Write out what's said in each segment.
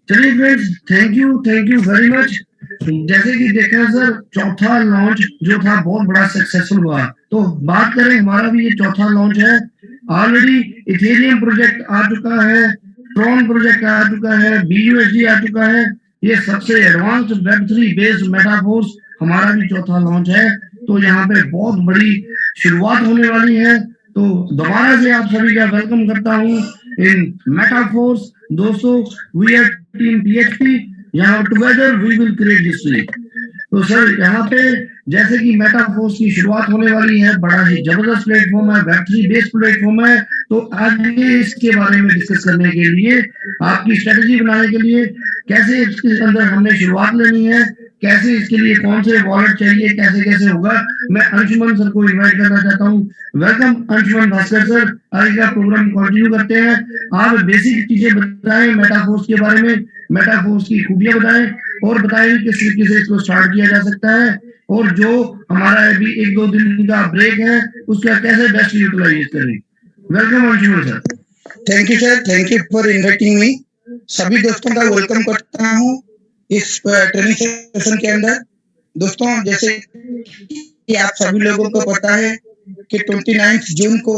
चलिए friends, thank you very much. जैसे कि देखा सर, चौथा लॉन्च जो था बहुत बड़ा सक्सेसफुल हुआ। तो बात करें, हमारा भी ये चौथा लॉन्च है। ऑलरेडी इथेरियम प्रोजेक्ट आ चुका है, ट्रॉन प्रोजेक्ट आ चुका है, BUSD आ चुका है। ये सबसे एडवांस Web3 बेस्ड मेटाफोर्स हमारा भी चौथा लॉन्च है। तो यहाँ पे बहुत बड़ी शुरुआत होने वाली है। तो दोबारा से आप सभी का वेलकम करता हूँ इन मेटाफोर्स। दोस्तों, वी आर टीम PHP, यहाँ together we will create history. तो सर, यहाँ पे जैसे कि मेटाफोर्स की शुरुआत होने वाली है, बड़ा ही जबरदस्त प्लेटफॉर्म है, Web3 बेस्ड प्लेटफॉर्म है। तो आगे इसके बारे में डिस्कस करने के लिए, आपकी स्ट्रेटेजी बनाने के लिए, कैसे इसके अंदर हमने शुरुआत लेनी है, कैसे इसके लिए कौन से वॉलेट चाहिए, कैसे कैसे होगा, मैं अंशुमन सर को इनवाइट करना चाहता हूँ। Welcome Anshuman Bhaskar sir. आगे का प्रोग्राम कंटिन्यू करते हैं। आप बेसिक चीजें बताएं मेटाफोर्स के बारे में, मेटाफोर्स की खूबियां बताएं, और बताएं किस तरीके से इसको स्टार्ट किया जा सकता है, और जो हमारा अभी 1-2 दिन का ब्रेक है उसका कैसे बेस्ट यूटिलाइज करें। Welcome Anshuman sir. Thank you sir, thank you for inviting me. सभी दोस्तों का वेलकम करता हूँ इस ट्रेनिंग सेशन के अंदर। दोस्तों, जैसे कि आप सभी लोगों को पता है कि 29 जून को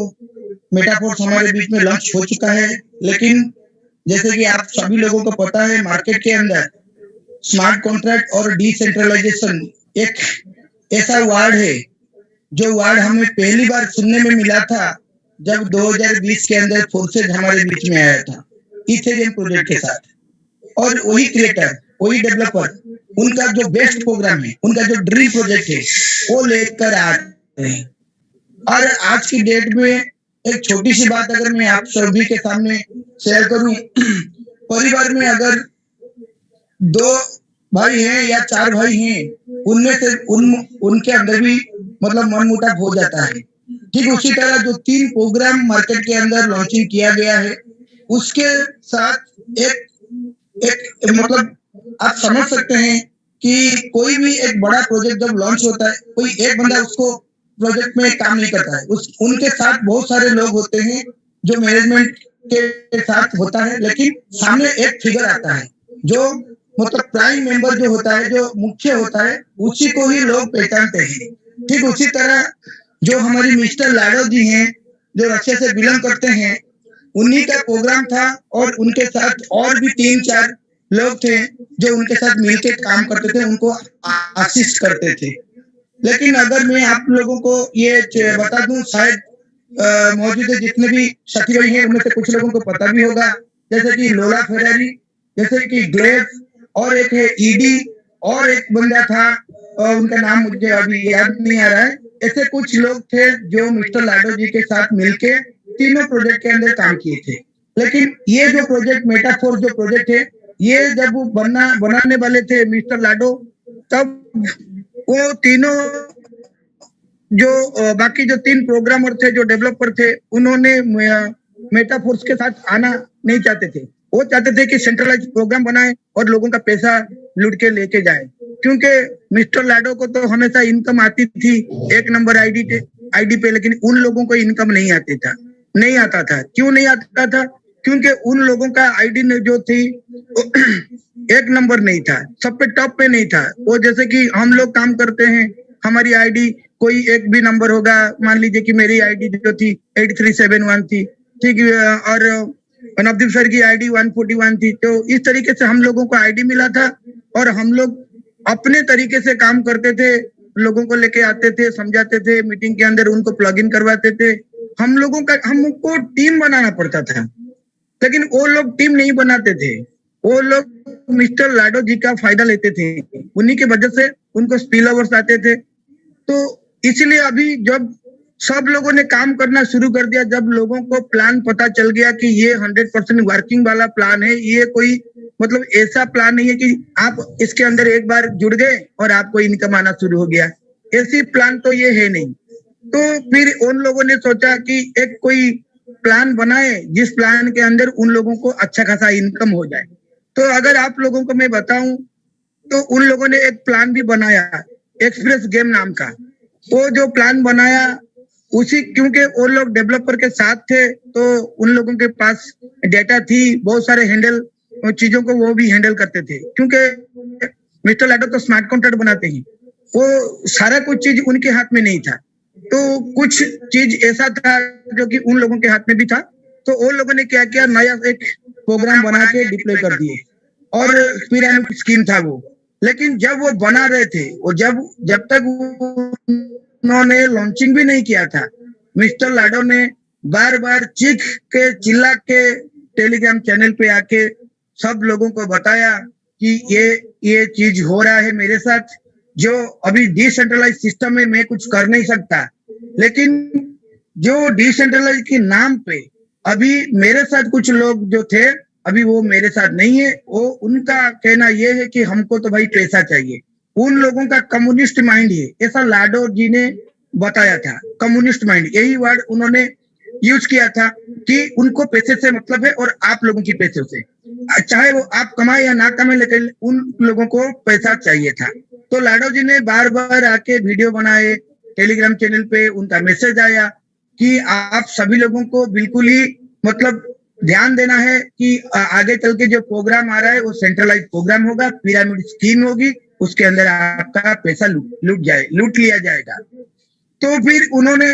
मेटाफोर्स हमारे बीच में लॉन्च हो चुका है, लेकिन जैसे कि आप सभी लोगों को पता है, मार्केट के अंदर स्मार्ट कॉन्ट्रैक्ट और डिसेंट्रलाइजेशन एक ऐसा वर्ड है जो वर्ड हमें पहली बार सुनने में मिला था जब 2020 के अंदर फोर्सेज हमारे बीच में आया था इथेरियम प्रोजेक्ट के साथ। और वही क्रिएटर, वही डेवलपर, उनका जो बेस्ट प्रोग्राम है, उनका जो ड्रीम प्रोजेक्ट है, वो लेकर आ रहे हैं। और आज की डेट में एक छोटी सी बात अगर मैं आप सभी के सामने शेयर करूं, परिवार में अगर 2 भाई हैं या 4 भाई हैं, उनमें से उनके अंदर भी मतलब मनमुटाव हो जाता है। ठीक उसी तरह जो 3 प्रोग्राम मार्केट के अंदर लॉन्चिंग किया गया है, उसके साथ एक मतलब आप समझ सकते हैं कि कोई भी एक बड़ा प्रोजेक्ट जब लॉन्च होता है, कोई एक बंदा उसको प्रोजेक्ट में काम नहीं करता है, उनके साथ बहुत सारे लोग होते हैं जो मैनेजमेंट के साथ होता है, लेकिन सामने एक फिगर आता है जो मतलब प्राइम मेंबर जो होता है, जो मुख्य होता है, उसी को ही लोग पहचानते हैं। ठीक उसी तरह जो हमारी मिस्टर लाडो जी हैं, जो रशिया से बिलोंग करते हैं, उन्हीं का प्रोग्राम था और उनके साथ और भी 3-4 लोग थे जो उनके साथ मिलकर काम करते थे, उनको असिस्ट करते थे। लेकिन अगर मैं आप लोगों को ये बता दूं, शायद मौजूद जितने भी साथी भाई हैं उनमें से कुछ लोगों को पता भी होगा, जैसे कि लोला फेरारी, जैसे कि ग्लेव, और एक है ईडी, और एक बंदा था उनका नाम मुझे अभी याद नहीं आ रहा है। ऐसे कुछ लोग थे जो मिस्टर लाडो जी के साथ मिलके तीनों प्रोजेक्ट के अंदर काम किए थे। लेकिन ये जो प्रोजेक्ट मेटाफोर्स जो प्रोजेक्ट है, ये जब वो बनाने वाले थे मिस्टर लाडो, तब वो तीनों जो बाकी जो 3 प्रोग्रामर थे, जो डेवलपर थे, उन्होंने मेटाफोर्स के साथ आना नहीं चाहते थे। वो चाहते थे कि सेंट्रलाइज प्रोग्राम बनाए और लोगों का पैसा लूट के लेके जाए, क्योंकि मिस्टर लाडो को तो हमेशा इनकम आती थी 1 नंबर आईडी पे, लेकिन उन लोगों को इनकम नहीं आता था। क्यों नहीं आता था? क्योंकि उन लोगों का आईडी जो थी 1 नंबर नहीं था, सब पे टॉप पे नहीं था। वो जैसे कि हम लोग काम करते हैं, हमारी आईडी कोई एक भी नंबर होगा, मान लीजिए कि मेरी आईडी जो थी 8371 थी, ठीक, और नवदीप सर की आईडी 141 थी। तो इस तरीके से हम लोगों को आईडी मिला था और हम लोग अपने तरीके से काम करते थे, लोगों को लेके आते थे, समझाते थे, मीटिंग के अंदर उनको प्लग इन करवाते थे। हमको टीम बनाना पड़ता था, लेकिन वो लोग टीम नहीं बनाते थे। वो लोग मिस्टर लाडो जी का फायदा लेते थे, उन्हीं की वजह से उनको स्पिल ओवर्स आते थे। तो इसलिए अभी जब सब लोगों ने काम करना शुरू कर दिया, जब लोगों को प्लान पता चल गया कि ये 100% वर्किंग वाला प्लान है, ये कोई मतलब ऐसा प्लान नहीं है कि आप इसके अंदर एक बार जुड़ गए और आपको इनकम आना शुरू हो गया, ऐसी प्लान तो ये है नहीं। तो फिर उन लोगों ने सोचा कि एक कोई प्लान बनाए जिस प्लान के अंदर उन लोगों को अच्छा खासा इनकम हो जाए। तो अगर आप लोगों को मैं बताऊं, तो उन लोगों ने एक प्लान भी बनाया, एक्सप्रेस गेम नाम का। वो जो प्लान बनाया उसी, क्योंकि वो लोग डेवलपर के साथ थे, तो उन लोगों के पास डेटा थी, बहुत सारे हैंडल चीजों को वो भी हैंडल करते थे, क्योंकि मिस्टर लाडो तो स्मार्ट कॉन्ट्रैक्ट बनाते हैं, वो सारा कुछ चीज उनके हाथ में नहीं था। तो कुछ चीज ऐसा था जो कि उन लोगों के हाथ में भी था, तो वो लोगों ने क्या किया, नया एक प्रोग्राम बना के डिप्लॉय कर दिए और पिरामिड स्कीम था वो। लेकिन जब वो बना रहे थे और जब तक उन्होंने लॉन्चिंग भी नहीं किया था, मिस्टर लाडो ने बार बार चीख के चिल्ला के टेलीग्राम चैनल पे आके सब लोगों को बताया कि ये चीज हो रहा है मेरे साथ, जो अभी डिसेंट्रलाइज सिस्टम में मैं कुछ कर नहीं सकता। लेकिन जो डिसेंट्रलाइज के नाम पे अभी मेरे साथ कुछ लोग जो थे, अभी वो मेरे साथ नहीं है। वो उनका कहना ये है कि हमको तो भाई पैसा चाहिए। उन लोगों का कम्युनिस्ट माइंड है, ऐसा लाडो जी ने बताया था। कम्युनिस्ट माइंड, यही वर्ड उन्होंने यूज किया था कि उनको पैसे से मतलब है और आप लोगों की पैसे से, चाहे वो आप कमाए या ना कमाए, लेकिन उन लोगों को पैसा चाहिए था। तो लाडो जी ने बार बार आके वीडियो बनाए, टेलीग्राम चैनल पे उनका मैसेज आया कि आप सभी लोगों को बिल्कुल ही मतलब ध्यान देना है कि आगे चल के जो प्रोग्राम आ रहा है वो सेंट्रलाइज प्रोग्राम होगा, पिरामिड स्कीम होगी, उसके अंदर आपका पैसा लूट लिया जाएगा। तो फिर उन्होंने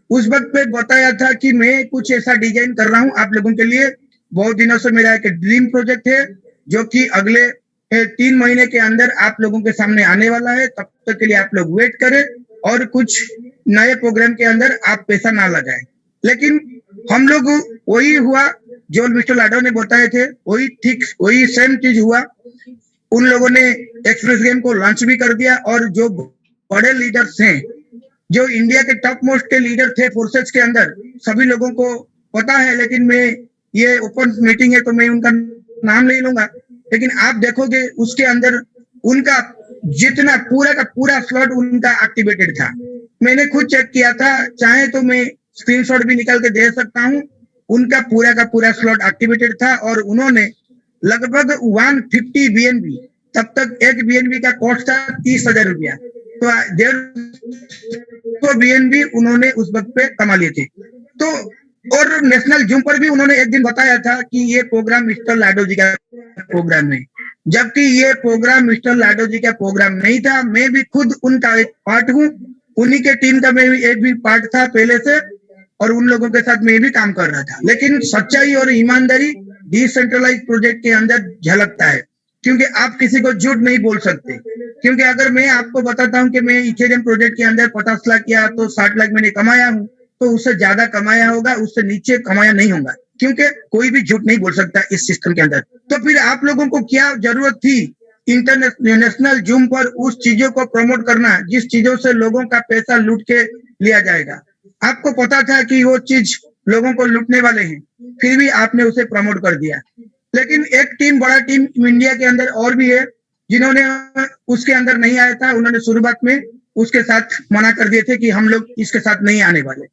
उस वक्त पे बताया था कि मैं कुछ ऐसा डिजाइन कर रहा हूं आप लोगों के लिए। बहुत दिनों से मेरा एक ड्रीम प्रोजेक्ट है जो कि अगले 3 महीने के अंदर आप लोगों के सामने आने वाला है। तब तक के लिए आप लोग वेट करें और कुछ नए प्रोग्राम के अंदर आप पैसा ना लगाएं। लेकिन हम लोग वही हुआ जो मिस्टर लाडो ने बताए थे, वही ठीक वही सेम चीज हुआ। उन लोगों ने एक्सप्रेस गेम को लॉन्च भी कर दिया और जो बड़े लीडर्स हैं, जो इंडिया के टॉप मोस्ट के लीडर थे फोर्सेस के अंदर, सभी लोगों को पता है, लेकिन मैं ये ओपन मीटिंग है तो मैं उनका नाम नहीं लूंगा। लेकिन आप देखोगे उसके अंदर उनका जितना पूरा का पूरा स्लॉट उनका एक्टिवेटेड था। मैंने खुद चेक किया था, चाहे तो मैं स्क्रीनशॉट भी निकाल के दे सकता हूँ। उनका पूरा का पूरा स्लॉट एक्टिवेटेड था और उन्होंने लगभग 150 BNB, तब तक एक BNB का कॉस्ट था 30,000 रुपया, तो 150 BNB उन्होंने उस वक्त पे कमा लिए थे। तो और नेशनल जूम पर भी उन्होंने एक दिन बताया था कि ये प्रोग्राम मिस्टर लाडो जी का प्रोग्राम है, जबकि ये प्रोग्राम मिस्टर लाडो जी का प्रोग्राम नहीं था। मैं भी खुद उनका एक पार्ट हूँ, उन्हीं के टीम का मैं भी एक भी पार्ट था पहले से, और उन लोगों के साथ मैं भी काम कर रहा था। लेकिन सच्चाई और ईमानदारी डिसेंट्रलाइज प्रोजेक्ट के अंदर झलकता है, क्योंकि आप किसी को झूठ नहीं बोल सकते। क्योंकि अगर मैं आपको बताता हूँ कि मैं इथेरियम प्रोजेक्ट के अंदर 50 लाख या तो 60 लाख मैंने कमाया हूँ, तो उससे ज्यादा कमाया होगा, उससे नीचे कमाया नहीं होगा, क्योंकि कोई भी झूठ नहीं बोल सकता इस सिस्टम के अंदर। तो फिर आप लोगों को क्या जरूरत थी इंटरनेशनल जूम पर उस चीजों को प्रमोट करना जिस चीजों से लोगों का पैसा लूट के लिया जाएगा? आपको पता था कि वो चीज लोगों को लूटने वाले हैं, फिर भी आपने उसे प्रमोट कर दिया। लेकिन एक टीम, बड़ा टीम इंडिया के अंदर और भी है जिन्होंने उसके अंदर नहीं आया था। उन्होंने शुरुआत में उसके साथ मना कर दिए थे कि हम लोग इसके साथ नहीं आने वाले।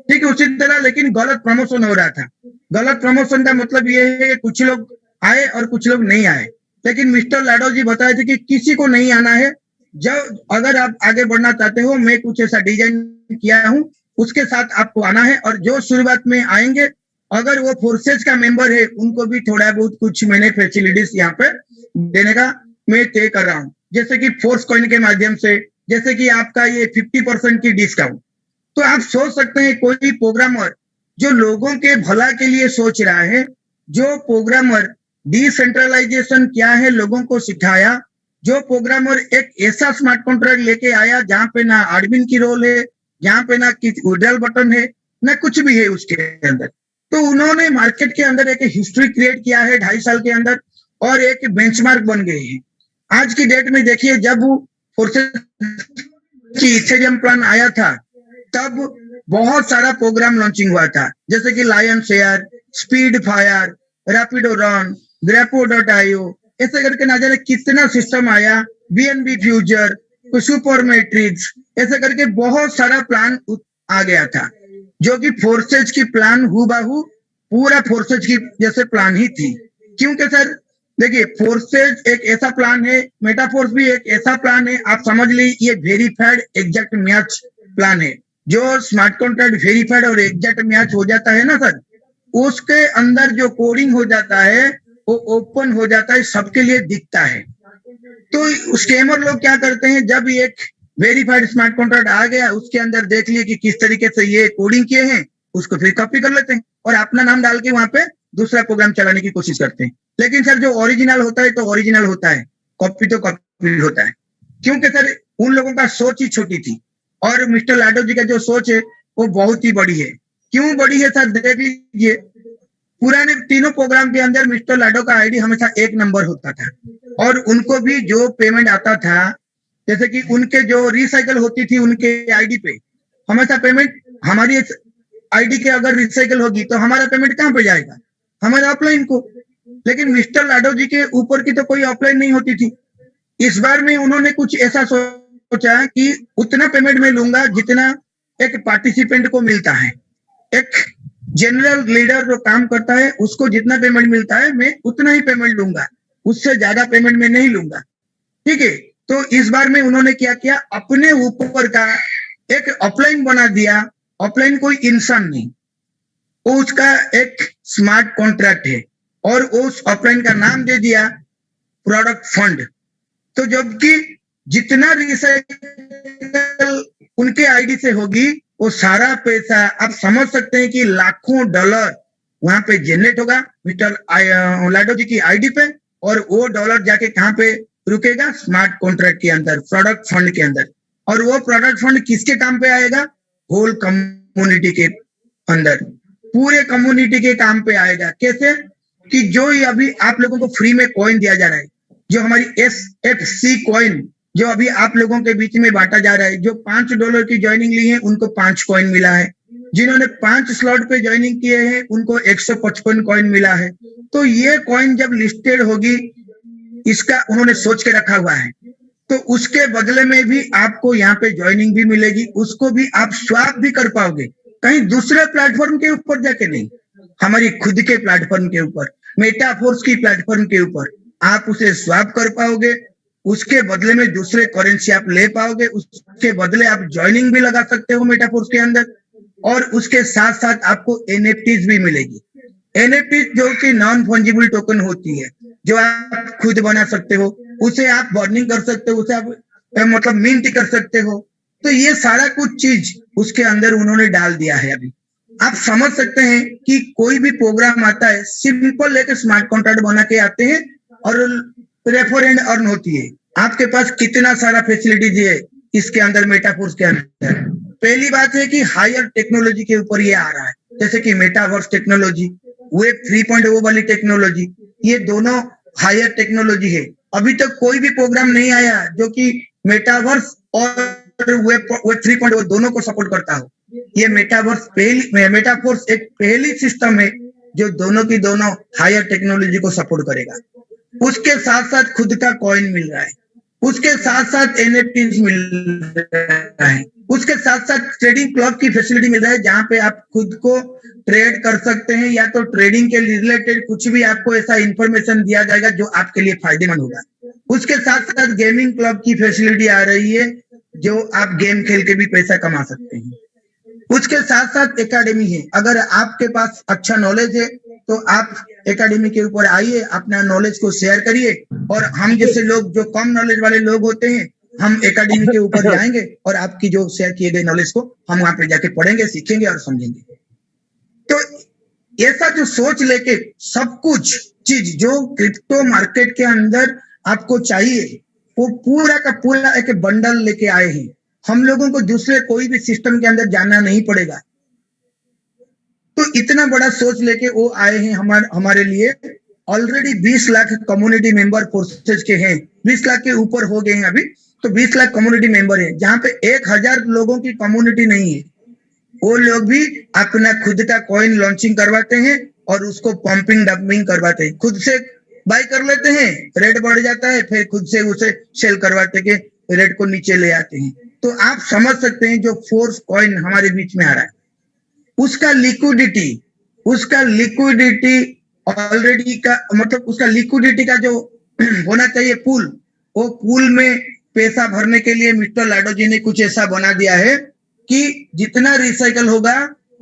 ठीक है, उसी तरह लेकिन गलत प्रमोशन हो रहा था। गलत प्रमोशन का मतलब ये है कि कुछ लोग आए और कुछ लोग नहीं आए। लेकिन मिस्टर लाडो जी बताए थे कि किसी को नहीं आना है। जब अगर आप आगे बढ़ना चाहते हो, मैं कुछ ऐसा डिजाइन किया हूं, उसके साथ आपको आना है। और जो शुरुआत में आएंगे, अगर वो फोर्सेज का मेंबर है, उनको भी थोड़ा बहुत कुछ मैंने फैसिलिटीज यहाँ पे देने का मैं तय कर रहा हूँ, जैसे कि फोर्स कॉइन के माध्यम से, जैसे कि आपका ये 50% की डिस्काउंट। तो आप सोच सकते हैं कोई प्रोग्रामर जो लोगों के भला के लिए सोच रहा है, जो प्रोग्रामर डिसेंट्रलाइजेशन क्या है लोगों को सिखाया, जो प्रोग्रामर एक ऐसा स्मार्ट कॉन्ट्रैक्ट लेके आया जहां पे ना एडमिन की रोल है, जहां पे ना विड्रॉल बटन है, ना कुछ भी है उसके अंदर। तो उन्होंने मार्केट के अंदर एक हिस्ट्री क्रिएट किया है 2.5 साल के अंदर, और एक बेंचमार्क बन गए हैं। आज की डेट में देखिए, जब फोर्सेस की इथेरियम प्लान आया था, तब बहुत सारा प्रोग्राम लॉन्चिंग हुआ था, जैसे कि lion share, speed fire, Rapido run, ग्रेपो.io, ऐसे करके ना जाने कितना सिस्टम आया, BNB फ्यूचर, सुपर मैट्रिक्स, ऐसे करके बहुत सारा प्लान आ गया था, जो कि फोर्सेज की प्लान हूबहू पूरा फोर्सेज की जैसे प्लान ही थी। क्योंकि सर देखिए, फोर्सेज एक ऐसा प्लान है, मेटाफोर्स भी एक ऐसा प्लान है, आप समझ लीजिए ये वेरीफाइड एग्जैक्ट मैच प्लान है। जो स्मार्ट कॉन्ट्रैक्ट वेरीफाइड और एग्जैक्ट मैच हो जाता है ना सर, उसके अंदर जो कोडिंग हो जाता है वो ओपन हो जाता है, सबके लिए दिखता है। तो स्कैमर लोग क्या करते हैं, जब एक वेरीफाइड स्मार्ट कॉन्ट्रैक्ट आ गया, उसके अंदर देख लिए कि किस तरीके से ये कोडिंग किए हैं, उसको फिर कॉपी कर लेते हैं और अपना नाम डाल के वहां पे दूसरा प्रोग्राम चलाने की कोशिश करते हैं। लेकिन सर जो ओरिजिनल होता है तो ओरिजिनल होता है, कॉपी तो कॉपी होता है, क्योंकि सर उन लोगों का सोच ही छोटी थी और मिस्टर लाडो जी का जो सोच है वो बहुत ही बड़ी है। क्यों बड़ी है सर, देख लीजिए, पुराने तीनों प्रोग्राम के अंदर मिस्टर लाडो का आईडी हमेशा 1 नंबर होता था और उनको भी जो पेमेंट आता था, जैसे कि उनके जो रिसाइकल होती थी उनके आईडी पे, हमेशा पेमेंट हमारी आईडी के अगर रिसाइकल होगी तो हमारा पेमेंट कहाँ पे जाएगा, हमारे ऑफलाइन को। लेकिन मिस्टर लाडो जी के ऊपर की तो कोई ऑफलाइन नहीं होती थी। इस बार में उन्होंने कुछ ऐसा सोचा कि उतना पेमेंट मैं लूंगा जितना एक पार्टिसिपेंट को मिलता है। एक जनरल लीडर जो काम करता है उसको जितना पेमेंट मिलता है मैं उतना ही पेमेंट लूंगा, उससे ज्यादा पेमेंट मैं नहीं लूंगा। ठीक है, तो इस बार में उन्होंने क्या किया, अपने ऊपर का एक ऑफलाइन बना दिया। ऑफलाइन कोई इंसान नहीं, वो उसका एक स्मार्ट कॉन्ट्रैक्ट है और उस ऑफलाइन का नाम दे दिया प्रोडक्ट फंड। तो जबकि जितना रिसाइकल उनके आईडी से होगी वो सारा पैसा आप समझ सकते हैं कि लाखों डॉलर वहां पे जनरेट होगा मिस्टर लाडो जी की आईडी पे, और वो डॉलर जाके कहां पे रुकेगा, स्मार्ट कॉन्ट्रैक्ट के अंदर, प्रोडक्ट फंड के अंदर। और वो प्रोडक्ट फंड किसके काम पे आएगा, होल कम्युनिटी के अंदर, पूरे कम्युनिटी के काम पे आएगा। कैसे कि जो अभी आप लोगों को फ्री में कॉइन दिया जा रहा है, जो हमारी SFC कॉइन जो अभी आप लोगों के बीच में बांटा जा रहा है, जो $5 की ज्वाइनिंग ली है उनको 5 कॉइन मिला है, जिन्होंने 5 स्लॉट पे ज्वाइनिंग किए हैं उनको 155 कॉइन मिला है। तो ये कॉइन जब लिस्टेड होगी, इसका उन्होंने सोच के रखा हुआ है, तो उसके बदले में भी आपको यहाँ पे ज्वाइनिंग भी मिलेगी, उसको भी आप स्वैप भी कर पाओगे, कहीं दूसरे प्लेटफॉर्म के ऊपर जाके नहीं, हमारी खुद के प्लेटफॉर्म के ऊपर, मेटाफोर्स की प्लेटफॉर्म के ऊपर आप उसे स्वैप कर पाओगे। उसके बदले में दूसरे करेंसी आप ले पाओगे, उसके बदले आप ज्वाइनिंग भी लगा सकते हो मेटाफोर्स के अंदर, और उसके साथ साथ आपको NFTs भी मिलेगी। NFTs जो कि नॉन फंजिबल टोकन होती है, जो आप खुद बना सकते हो, उसे आप बर्निंग कर सकते हो, उसे आप मतलब मिंट कर सकते हो। तो ये सारा कुछ चीज उसके अंदर उन्होंने डाल दिया है। अभी आप समझ सकते हैं कि कोई भी प्रोग्राम आता है, सिंपल एक स्मार्ट कॉन्ट्रैक्ट बना के आते हैं और रेफर एंड अर्न होती है। आपके पास कितना सारा फैसिलिटीज है इसके अंदर, मेटाफोर्स के अंदर। पहली बात है कि हायर टेक्नोलॉजी के ऊपर ये आ रहा है, जैसे कि मेटावर्स टेक्नोलॉजी, वेब 3.0 वाली टेक्नोलॉजी, ये दोनों हायर टेक्नोलॉजी है। अभी तक कोई भी प्रोग्राम नहीं आया जो कि मेटावर्स और वेब 3.0 दोनों को सपोर्ट करता हो। ये मेटाफोर्स एक पहली सिस्टम है जो दोनों की दोनों हायर टेक्नोलॉजी को सपोर्ट करेगा। उसके साथ साथ खुद का कॉइन मिल रहा है, उसके साथ साथ NFTs मिल रहा है, उसके साथ साथ ट्रेडिंग क्लब की फैसिलिटी मिल रहा है, जहां पे आप खुद को ट्रेड कर सकते हैं, या तो ट्रेडिंग के रिलेटेड कुछ भी आपको ऐसा इंफॉर्मेशन दिया जाएगा जो आपके लिए फायदेमंद होगा। उसके साथ साथ गेमिंग क्लब की फैसिलिटी आ रही है, जो आप गेम खेल के भी पैसा कमा सकते हैं। उसके साथ साथ एकेडमी है, अगर आपके पास अच्छा नॉलेज है तो आप एकेडमी के ऊपर आइए, अपना नॉलेज को शेयर करिए, और हम जैसे लोग जो कम नॉलेज वाले लोग होते हैं, हम एकेडमी के ऊपर जाएंगे और आपकी जो शेयर किए गए नॉलेज को हम वहां पे जाके पढ़ेंगे, सीखेंगे और समझेंगे। तो ऐसा जो सोच लेके सब कुछ चीज जो क्रिप्टो मार्केट के अंदर आपको चाहिए, वो पूरा का पूरा एक बंडल लेके आए हैं। हम लोगों को दूसरे कोई भी सिस्टम के अंदर जाना नहीं पड़ेगा। तो इतना बड़ा सोच लेके वो आए हैं हमारे लिए। Already 20 lakh community member forces के हैं, 20 लाख के ऊपर हो गए हैं अभी, तो 20 लाख कम्युनिटी मेंबर है, जहां पे 1000 लोगों की कम्युनिटी नहीं है। वो लोग भी अपना खुद का कॉइन लॉन्चिंग करवाते हैं और उसको पंपिंग डंपिंग करवाते हैं, खुद से बाय कर लेते हैं, रेट बढ़ जाता है, फिर खुद से उसे सेल करवाते के रेट को नीचे ले आते हैं। तो आप समझ सकते हैं जो फोर्स कॉइन हमारे बीच में आ रहा है, उसका लिक्विडिटी ऑलरेडी का मतलब उसका लिक्विडिटी का जो होना चाहिए पूल, वो पूल में पैसा भरने के लिए मिस्टर लाडो जी ने कुछ ऐसा बना दिया है कि जितना रिसाइकल होगा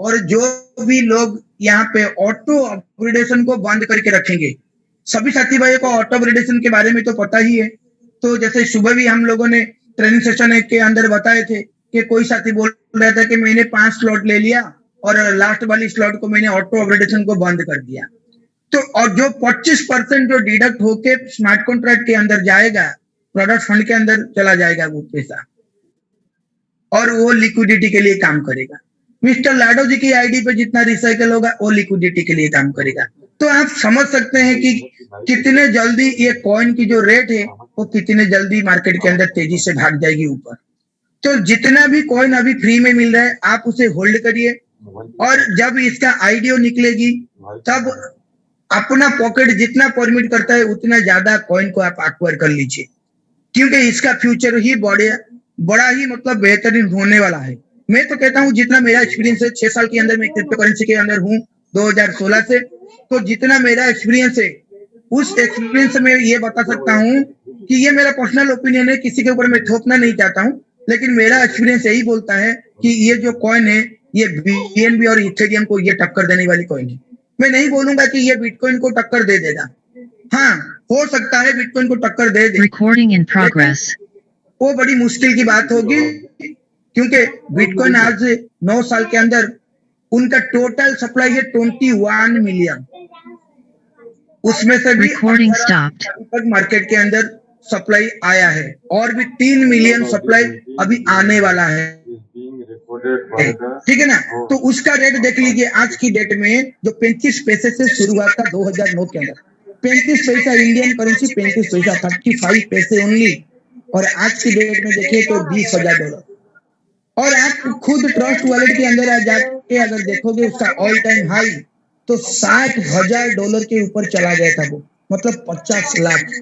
और जो भी लोग यहाँ पे ऑटो अपग्रेडेशन को बंद करके रखेंगे, सभी साथी भाइयों को ऑटो अपग्रेडेशन के बारे में तो पता ही है। तो जैसे सुबह भी हम लोगों ने ट्रेनिंग सेशन के अंदर बताए थे कि कोई साथी बोल रहा था कि मैंने 5 स्लॉट ले लिया और लास्ट वाली स्लॉट को मैंने ऑटो अपग्रेडेशन को बंद कर दिया। तो और जो 25% जो डिडक्ट होके स्मार्ट कॉन्ट्रैक्ट के अंदर जाएगा, प्रोडक्ट फंड के अंदर चला जाएगा वो पैसा, और वो लिक्विडिटी के लिए काम करेगा। मिस्टर लाडो जी की आईडी पे जितना रिसाइकल होगा वो लिक्विडिटी के लिए काम करेगा। तो आप समझ सकते हैं कि कितने जल्दी ये कॉइन की जो रेट है वो कितने जल्दी मार्केट के अंदर तेजी से भाग जाएगी ऊपर। तो जितना भी कॉइन अभी फ्री में मिल रहा है आप उसे होल्ड करिए, और जब इसका आईडीओ निकलेगी तब अपना पॉकेट जितना परमिट करता है उतना ज्यादा कॉइन को आप एक्वायर कर लीजिए, क्योंकि इसका फ्यूचर ही बड़ा ही मतलब बेहतरीन होने वाला है। मैं तो कहता हूँ जितना मेरा एक्सपीरियंस है, 6 साल के अंदर मैं क्रिप्टो करेंसी के अंदर हूँ 2016 से, तो जितना मेरा एक्सपीरियंस है उस एक्सपीरियंस में ये बता सकता हूँ कि ये मेरा पर्सनल ओपिनियन है, किसी के ऊपर मैं थोपना नहीं चाहता हूँ, लेकिन मेरा एक्सपीरियंस यही बोलता है कि ये जो कॉइन है ये बीएनबी और इथेरियम को ये टक्कर देने वाली कॉइन है। मैं नहीं बोलूंगा कि ये बिटकॉइन को टक्कर दे देगा, हाँ हो सकता है बिटकॉइन को टक्कर दे दे, Recording in progress. वो बड़ी मुश्किल की बात होगी, क्योंकि बिटकॉइन आज 9 साल के अंदर उनका टोटल सप्लाई है 21 मिलियन, उसमें से भी Recording stopped. तक मार्केट के अंदर सप्लाई आया है और भी 3 मिलियन सप्लाई अभी आने वाला है, ठीक है ना। तो उसका रेट देख लीजिए, आज की डेट में जो 35 पैसे से शुरू हुआ था 2009 के अंदर, 35 पैसा इंडियन करेंसी, 35 पैसा 35 पैसे ओनली, और आज की डेट में देखिए तो $20,000। और आप खुद ट्रस्ट वॉलेट के अंदर जाके अगर देखोगे उसका ऑल टाइम हाई तो $60,000 के ऊपर चला गया था वो, मतलब 50 लाख।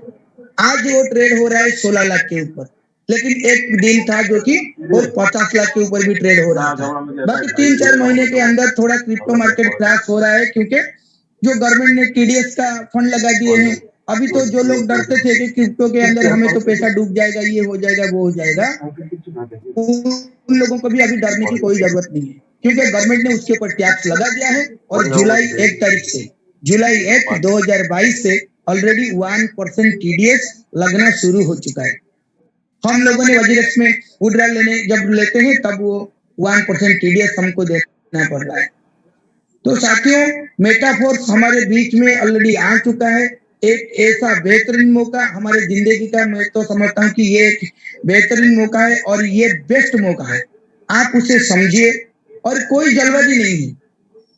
आज वो ट्रेड हो रहा है 16 लाख के ऊपर, लेकिन एक दिन था जो कि वो 50 लाख के ऊपर भी ट्रेड हो रहा था। बाकी 3-4 महीने के अंदर थोड़ा क्रिप्टो मार्केट क्रैश हो रहा है, क्योंकि जो गवर्नमेंट ने टीडीएस का फंड लगा दिए हैं। अभी तो जो लोग डरते थे कि क्रिप्टो के अंदर हमें तो पैसा डूब जाएगा, ये हो जाएगा वो हो जाएगा, उन लोगों को भी अभी डरने की कोई जरूरत नहीं है, क्योंकि गवर्नमेंट ने उसके ऊपर टैक्स लगा दिया है और जुलाई 1 तारीख से, जुलाई 1 2022 से ऑलरेडी 1% टीडीएस लगना शुरू हो चुका है। हम लोगों ने वजीरेक्स में विड्रॉल जब लेते हैं तब वो 1% टीडीएस हमको देना पड़ रहा है। तो साथियों, मेटाफोर्स हमारे बीच में ऑलरेडी आ चुका है, एक ऐसा बेहतरीन मौका हमारे जिंदगी का, मैं तो समझता हूँ कि ये एक बेहतरीन मौका है और ये बेस्ट मौका है, आप उसे समझिए। और कोई जल्दबाजी नहीं है,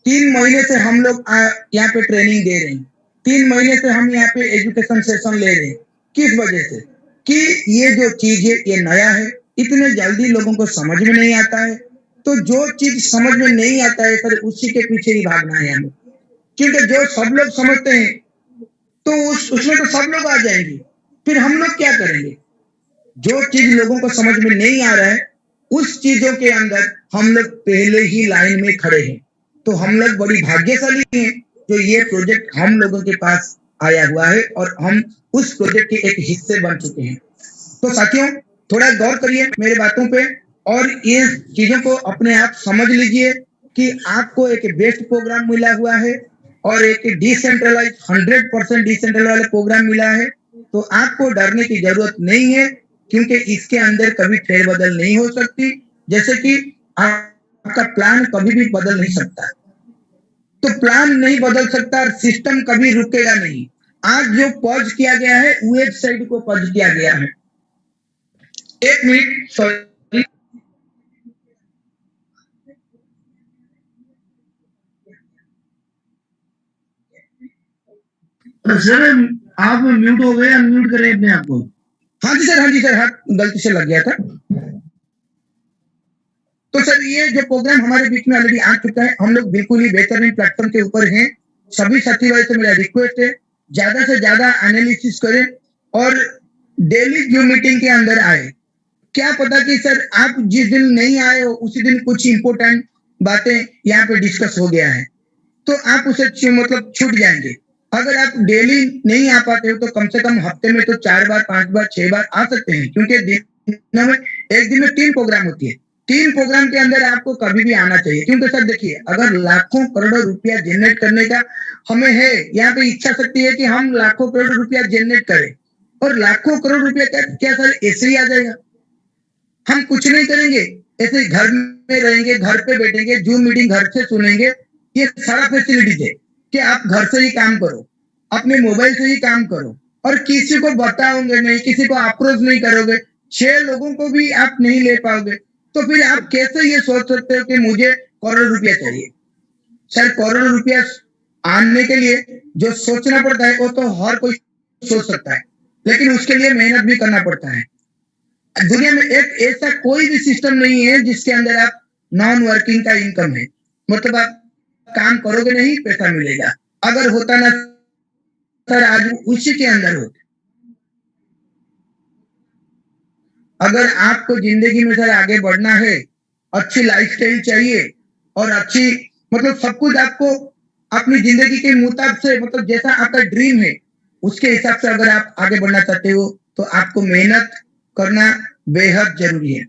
3 महीने से हम लोग यहाँ पे ट्रेनिंग दे रहे हैं, 3 महीने से हम यहाँ पे एजुकेशन सेशन ले रहे हैं। किस वजह से? कि ये जो चीज है ये नया है, इतने जल्दी लोगों को समझ में नहीं आता है। तो जो चीज समझ में नहीं आता है सर, उसी के पीछे ही भागना है हमें, क्योंकि जो सब लोग समझते हैं तो उसमें तो सब लोग आ जाएंगे, फिर हम लोग क्या करेंगे? जो चीज लोगों को समझ में नहीं आ रहा है उस चीजों के अंदर हम लोग पहले ही लाइन में खड़े हैं। तो हम लोग बड़ी भाग्यशाली हैं जो ये प्रोजेक्ट हम लोगों के पास आया हुआ है और हम उस प्रोजेक्ट के एक हिस्से बन चुके हैं। तो साथियों, थोड़ा गौर करिए मेरे बातों पे और ये चीजों को अपने आप समझ लीजिए कि आपको एक बेस्ट प्रोग्राम मिला हुआ है और एक डिसेंट्रलाइज 100% डिसेंट्रलाइज प्रोग्राम मिला है। तो आपको डरने की जरूरत नहीं है, क्योंकि इसके अंदर कभी फेरबदल नहीं हो सकती, जैसे कि आपका प्लान कभी भी बदल नहीं सकता। तो प्लान नहीं बदल सकता, सिस्टम कभी रुकेगा नहीं। आज जो पॉज किया गया है वेबसाइट को पॉज किया गया है। 1 मिनट, सॉरी, सर आप म्यूट हो गए, अनम्यूट करें अपने आप को। हाँ जी सर, हाथ गलती से लग गया था। तो सर ये जो प्रोग्राम हमारे बीच में ऑलरेडी आ चुका है, हम लोग बिल्कुल ही बेहतरीन प्लेटफॉर्म के ऊपर हैं। सभी साथी भाई से मेरा रिक्वेस्ट है ज्यादा से ज्यादा एनालिसिस करें और डेली जो मीटिंग के अंदर आए। क्या पता कि सर आप जिस दिन नहीं आए हो उसी दिन कुछ इंपोर्टेंट बातें यहाँ पे डिस्कस हो गया है, तो आप उसे मतलब छूट जाएंगे। अगर आप डेली नहीं आ पाते हो तो कम से कम हफ्ते में तो 4 बार, 5 बार, 6 बार आ सकते हैं, क्योंकि एक दिन में 3 प्रोग्राम होती है। 3 प्रोग्राम के अंदर आपको कभी भी आना चाहिए, क्योंकि सर देखिए, अगर लाखों करोड़ों रुपया जनरेट करने का हमें है, यहाँ पे इच्छा शक्ति है कि हम लाखों करोड़ रुपया जनरेट करें, और लाखों करोड़ रुपया क्या सर ऐसे ही आ जाएगा? हम कुछ नहीं करेंगे, ऐसे घर में रहेंगे, घर पे बैठेंगे, जूम मीटिंग घर से सुनेंगे, ये सारा फैसिलिटीज है कि आप घर से ही काम करो, अपने मोबाइल से ही काम करो, और किसी को बताओगे नहीं, किसी को अप्रोच नहीं करोगे, 6 लोगों को भी आप नहीं ले पाओगे, तो फिर आप कैसे ये सोच सकते हो कि मुझे करोड़ रुपया चाहिए? सर करोड़ रुपया आने के लिए जो सोचना पड़ता है वो तो हर कोई सोच सकता है, लेकिन उसके लिए मेहनत भी करना पड़ता है। दुनिया में एक ऐसा कोई भी सिस्टम नहीं है जिसके अंदर आप नॉन वर्किंग का इनकम है, मतलब आप काम करोगे नहीं पैसा मिलेगा। अगर होता ना सर आज उसी के अंदर होते। अगर आपको जिंदगी में सर आगे बढ़ना है, अच्छी लाइफस्टाइल चाहिए और अच्छी मतलब सब कुछ आपको अपनी जिंदगी के मुताबिक से मतलब जैसा आपका ड्रीम है उसके हिसाब से अगर आप आगे बढ़ना चाहते हो तो आपको मेहनत करना बेहद जरूरी है।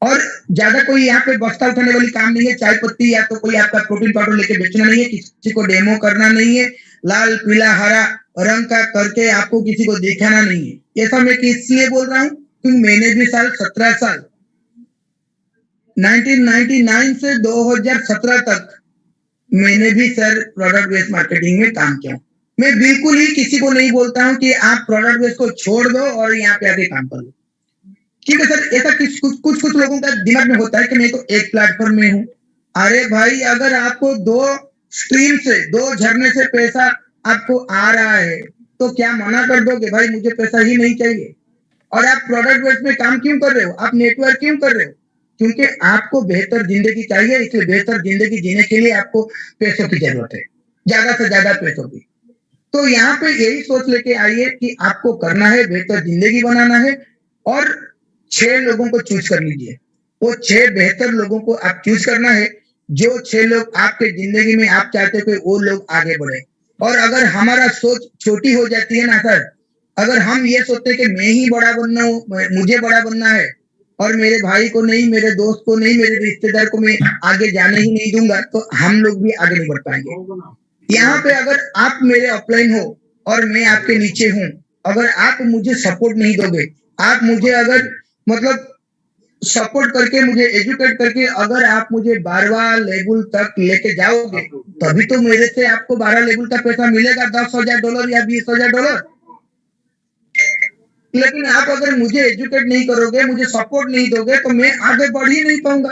और ज्यादा कोई यहाँ पे बस्ता उठाने वाली काम नहीं है, चाय पत्ती या तो कोई आपका प्रोटीन पाउडर लेके बेचना नहीं है, किसी को डेमो करना नहीं है, लाल पीला हरा रंग का करके आपको किसी को दिखाना नहीं है। ऐसा मैं इसलिए बोल रहा हूँ क्योंकि मैंने भी 17 साल 1999 से 2017 तक मैंने भी सर प्रोडक्ट बेस्ड मार्केटिंग में काम किया। मैं बिल्कुल ही किसी को नहीं बोलता हूँ कि आप प्रोडक्ट बेस्ड को छोड़ दो और यहाँ पे आके काम कर लो, क्योंकि सर ऐसा कुछ लोगों का दिमाग में होता है कि मैं तो एक प्लेटफॉर्म में हूँ। अरे भाई, अगर आपको 2 स्ट्रीम से 2 झरने से पैसा आपको आ रहा है तो क्या मना कर दोगे भाई मुझे पैसा ही नहीं चाहिए? और आप प्रोडक्ट बेस्ड में काम क्यों कर रहे हो, आप नेटवर्क क्यों कर रहे हो? क्योंकि आपको बेहतर जिंदगी चाहिए, इसलिए बेहतर जिंदगी जीने के लिए आपको पैसों की जरूरत है, ज्यादा से ज्यादा पैसों की। तो यहाँ पे यही सोच लेके आइए कि आपको करना है, बेहतर जिंदगी बनाना है, और 6 लोगों को चूज कर लीजिए। वो 6 बेहतर लोगों को आप चूज करना है, जो 6 लोग आपके जिंदगी में आप चाहते हो कि वो लोग आगे बढ़े। और अगर हमारा सोच छोटी हो जाती है ना सर, अगर हम ये सोचते हैं कि मैं ही बड़ा बनना हूँ, मुझे बड़ा बनना है और मेरे भाई को नहीं, मेरे दोस्त को नहीं, मेरे रिश्तेदार को मैं आगे जाने ही नहीं दूंगा, तो हम लोग भी आगे नहीं बढ़ पाएंगे। यहाँ पे अगर आप मेरे अपलाइन हो और मैं आपके नीचे हूँ, अगर आप मुझे सपोर्ट नहीं दोगे, आप मुझे अगर मतलब सपोर्ट करके मुझे एजुकेट करके अगर आप मुझे 12वां लेवल तक लेके जाओगे तभी तो मेरे से आपको 12 लेवल का पैसा मिलेगा, $10,000 या $20,000। लेकिन आप अगर मुझे एजुकेट नहीं करोगे, मुझे सपोर्ट नहीं दोगे, तो मैं आगे बढ़ ही नहीं पाऊंगा।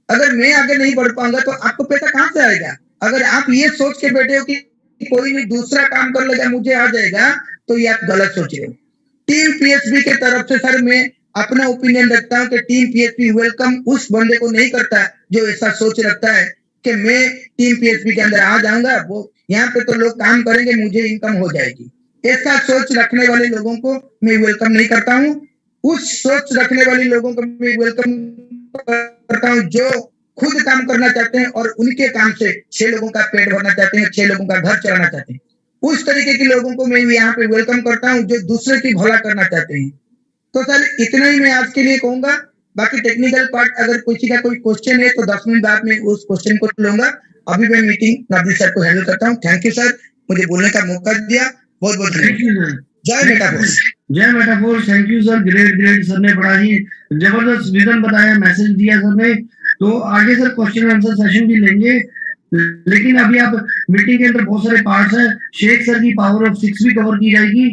अगर मैं आगे नहीं बढ़ पाऊंगा तो आपको पैसा कहाँ से आएगा? अगर आप ये सोच के बैठे हो कि कोई भी दूसरा काम कर लेगा मुझे आ जाएगा, तो ये आप गलत सोच रहे हो। टीम पीएचपी के तरफ से सर मैं अपना ओपिनियन रखता हूँ कि टीम पीएचपी वेलकम उस बंदे को नहीं करता जो ऐसा सोच रखता है कि मैं टीम पीएचपी के अंदर आ जाऊंगा, वो यहाँ पे तो लोग काम करेंगे, मुझे इनकम हो जाएगी। ऐसा सोच रखने वाले लोगों को मैं वेलकम नहीं करता हूँ। उस सोच रखने वाले लोगों को मैं वेलकम करता हूँ जो खुद काम करना चाहते हैं और उनके काम से 6 लोगों का पेट भरना चाहते हैं, 6 लोगों का घर चलाना चाहते हैं। उस तरीके के लोगों को मैं यहाँ पे वेलकम करता हूँ जो दूसरे की भला करना चाहते हैं। तो सर इतना ही मैं आज के लिए कहूंगा। बाकी टेक्निकल पार्ट अगर किसी का कोई क्वेश्चन है तो 10 मिनट बाद में उस क्वेश्चन को लूंगा। अभी मैं मीटिंग नवदीप सर को हैंडल करता हूँ। थैंक यू सर, मुझे बोलने का मौका दिया, बहुत बहुत धन्यवाद। जय मेटाफोर। जय metaphor. Thank you sir, great sir ने बड़ा ही जबरदस्त विजन बताया, मैसेज दिया सर ने। तो आगे सर क्वेश्चन आंसर सेशन भी लेंगे, लेकिन अभी आप मीटिंग के अंदर बहुत सारे पार्ट्स हैं। शेख सर की पावर ऑफ 6 भी कवर की जाएगी।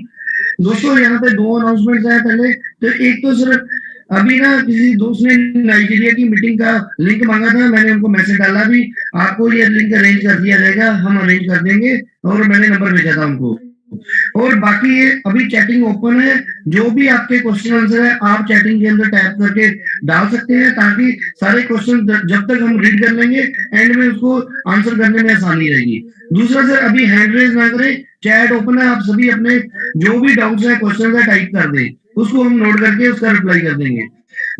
दोस्तों यहाँ पे 2 अनाउंसमेंट्स है पहले। तो एक तो सर अभी ना किसी दोस्त ने नाइजीरिया की मीटिंग का लिंक मांगा था, मैंने उनको मैसेज डाला भी, आपको ये लिंक अरेंज कर दिया जाएगा, हम अरेंज कर देंगे, और मैंने नंबर भेजा था उनको। और बाकी ये अभी चैटिंग ओपन है, जो भी आपके क्वेश्चन आंसर है आप चैटिंग के अंदर टैप करके डाल सकते हैं, ताकि सारे क्वेश्चन जब तक हम रीड कर लेंगे एंड में उसको आंसर करने में आसानी रहेगी। दूसरा सर अभी हैंड रेज ना करें, चैट ओपन है, आप सभी अपने जो भी डाउट्स है क्वेश्चन है टाइप कर दें, उसको हम नोट करके उसका रिप्लाई कर देंगे।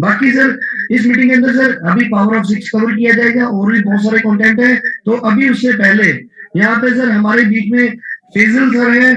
बाकी सर इस मीटिंग के अंदर सर अभी पावर ऑफ 6 कवर किया जाएगा, और भी बहुत सारे कंटेंट है। तो अभी उससे पहले यहाँ पे सर हमारे बीच में फैजल सर है,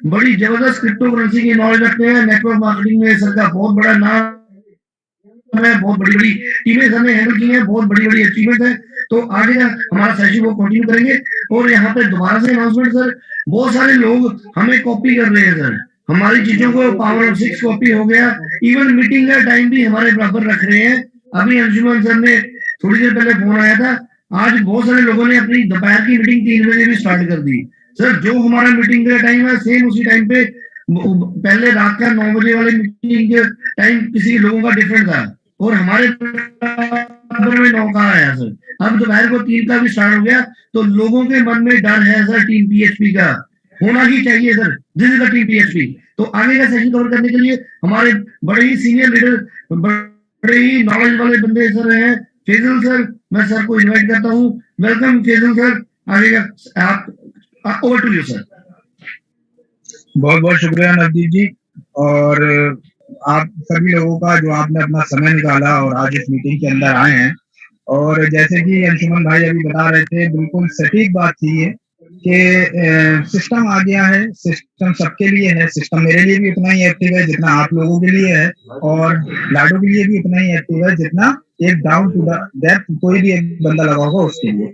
बड़ी जबरदस्त क्रिप्टो करेंसी की नॉलेज रखते हैं, नेटवर्क मार्केटिंग में सर का बहुत बड़ा नाम में बहुत बड़ी-बड़ी टीमें हमने हैंडल की हैं, बहुत बड़ी-बड़ी अचीवमेंट है। तो आगे का हमारा सेशन वो कंटिन्यू करेंगे और यहाँ पे दोबारा से अनाउंसमेंट सर, बहुत सारे लोग हमें कॉपी कर रहे हैं सर। हमारी चीज़ों को पावर ऑफ 6 कॉपी हो गया, इवन मीटिंग का टाइम भी हमारे बराबर रख रहे हैं। अभी अंशुमन सर ने थोड़ी देर पहले फ़ोन आया था, आज बहुत सारे लोगों ने अपनी दोपहर की मीटिंग 3 बजे भी स्टार्ट कर दी। सर जो हमारा मीटिंग का टाइम है सेम उसी टाइम पे पहले रात का 9 बजे वाले मीटिंग के टाइम किसी लोगों का डिफरेंट था और हमारे में 9 का आया सर। अब दोपहर को 3 का भी स्टार्ट हो गया तो लोगों के मन में डर है सर टीम पीएचपी का, होना ही चाहिए sir, this is the team PHP. तो आगे का सेशन कवर करने के लिए हमारे बड़े ही सीनियर लीडर, बड़े ही नॉलेज वाले बंदे सर हैं फैजल सर, मैं सर को इनवाइट करता हूँ। वेलकम फैजल सर, आगे का आप ओवर टू यू सर। बहुत बहुत शुक्रिया नवदीप जी और आप सभी लोगों का जो आपने अपना समय निकाला और आज इस मीटिंग के अंदर आए हैं। और जैसे कि अंशुमन भाई अभी बता रहे थे, बिल्कुल सटीक बात थी ये कि सिस्टम आ गया है, सिस्टम सबके लिए है, सिस्टम मेरे लिए भी उतना ही एक्टिव है जितना आप लोगों के लिए है और लाडो के लिए भी उतना ही एक्टिव है जितना एक डाउन टू द डेप्थ कोई भी एक बंदा लगा होगा उसके लिए।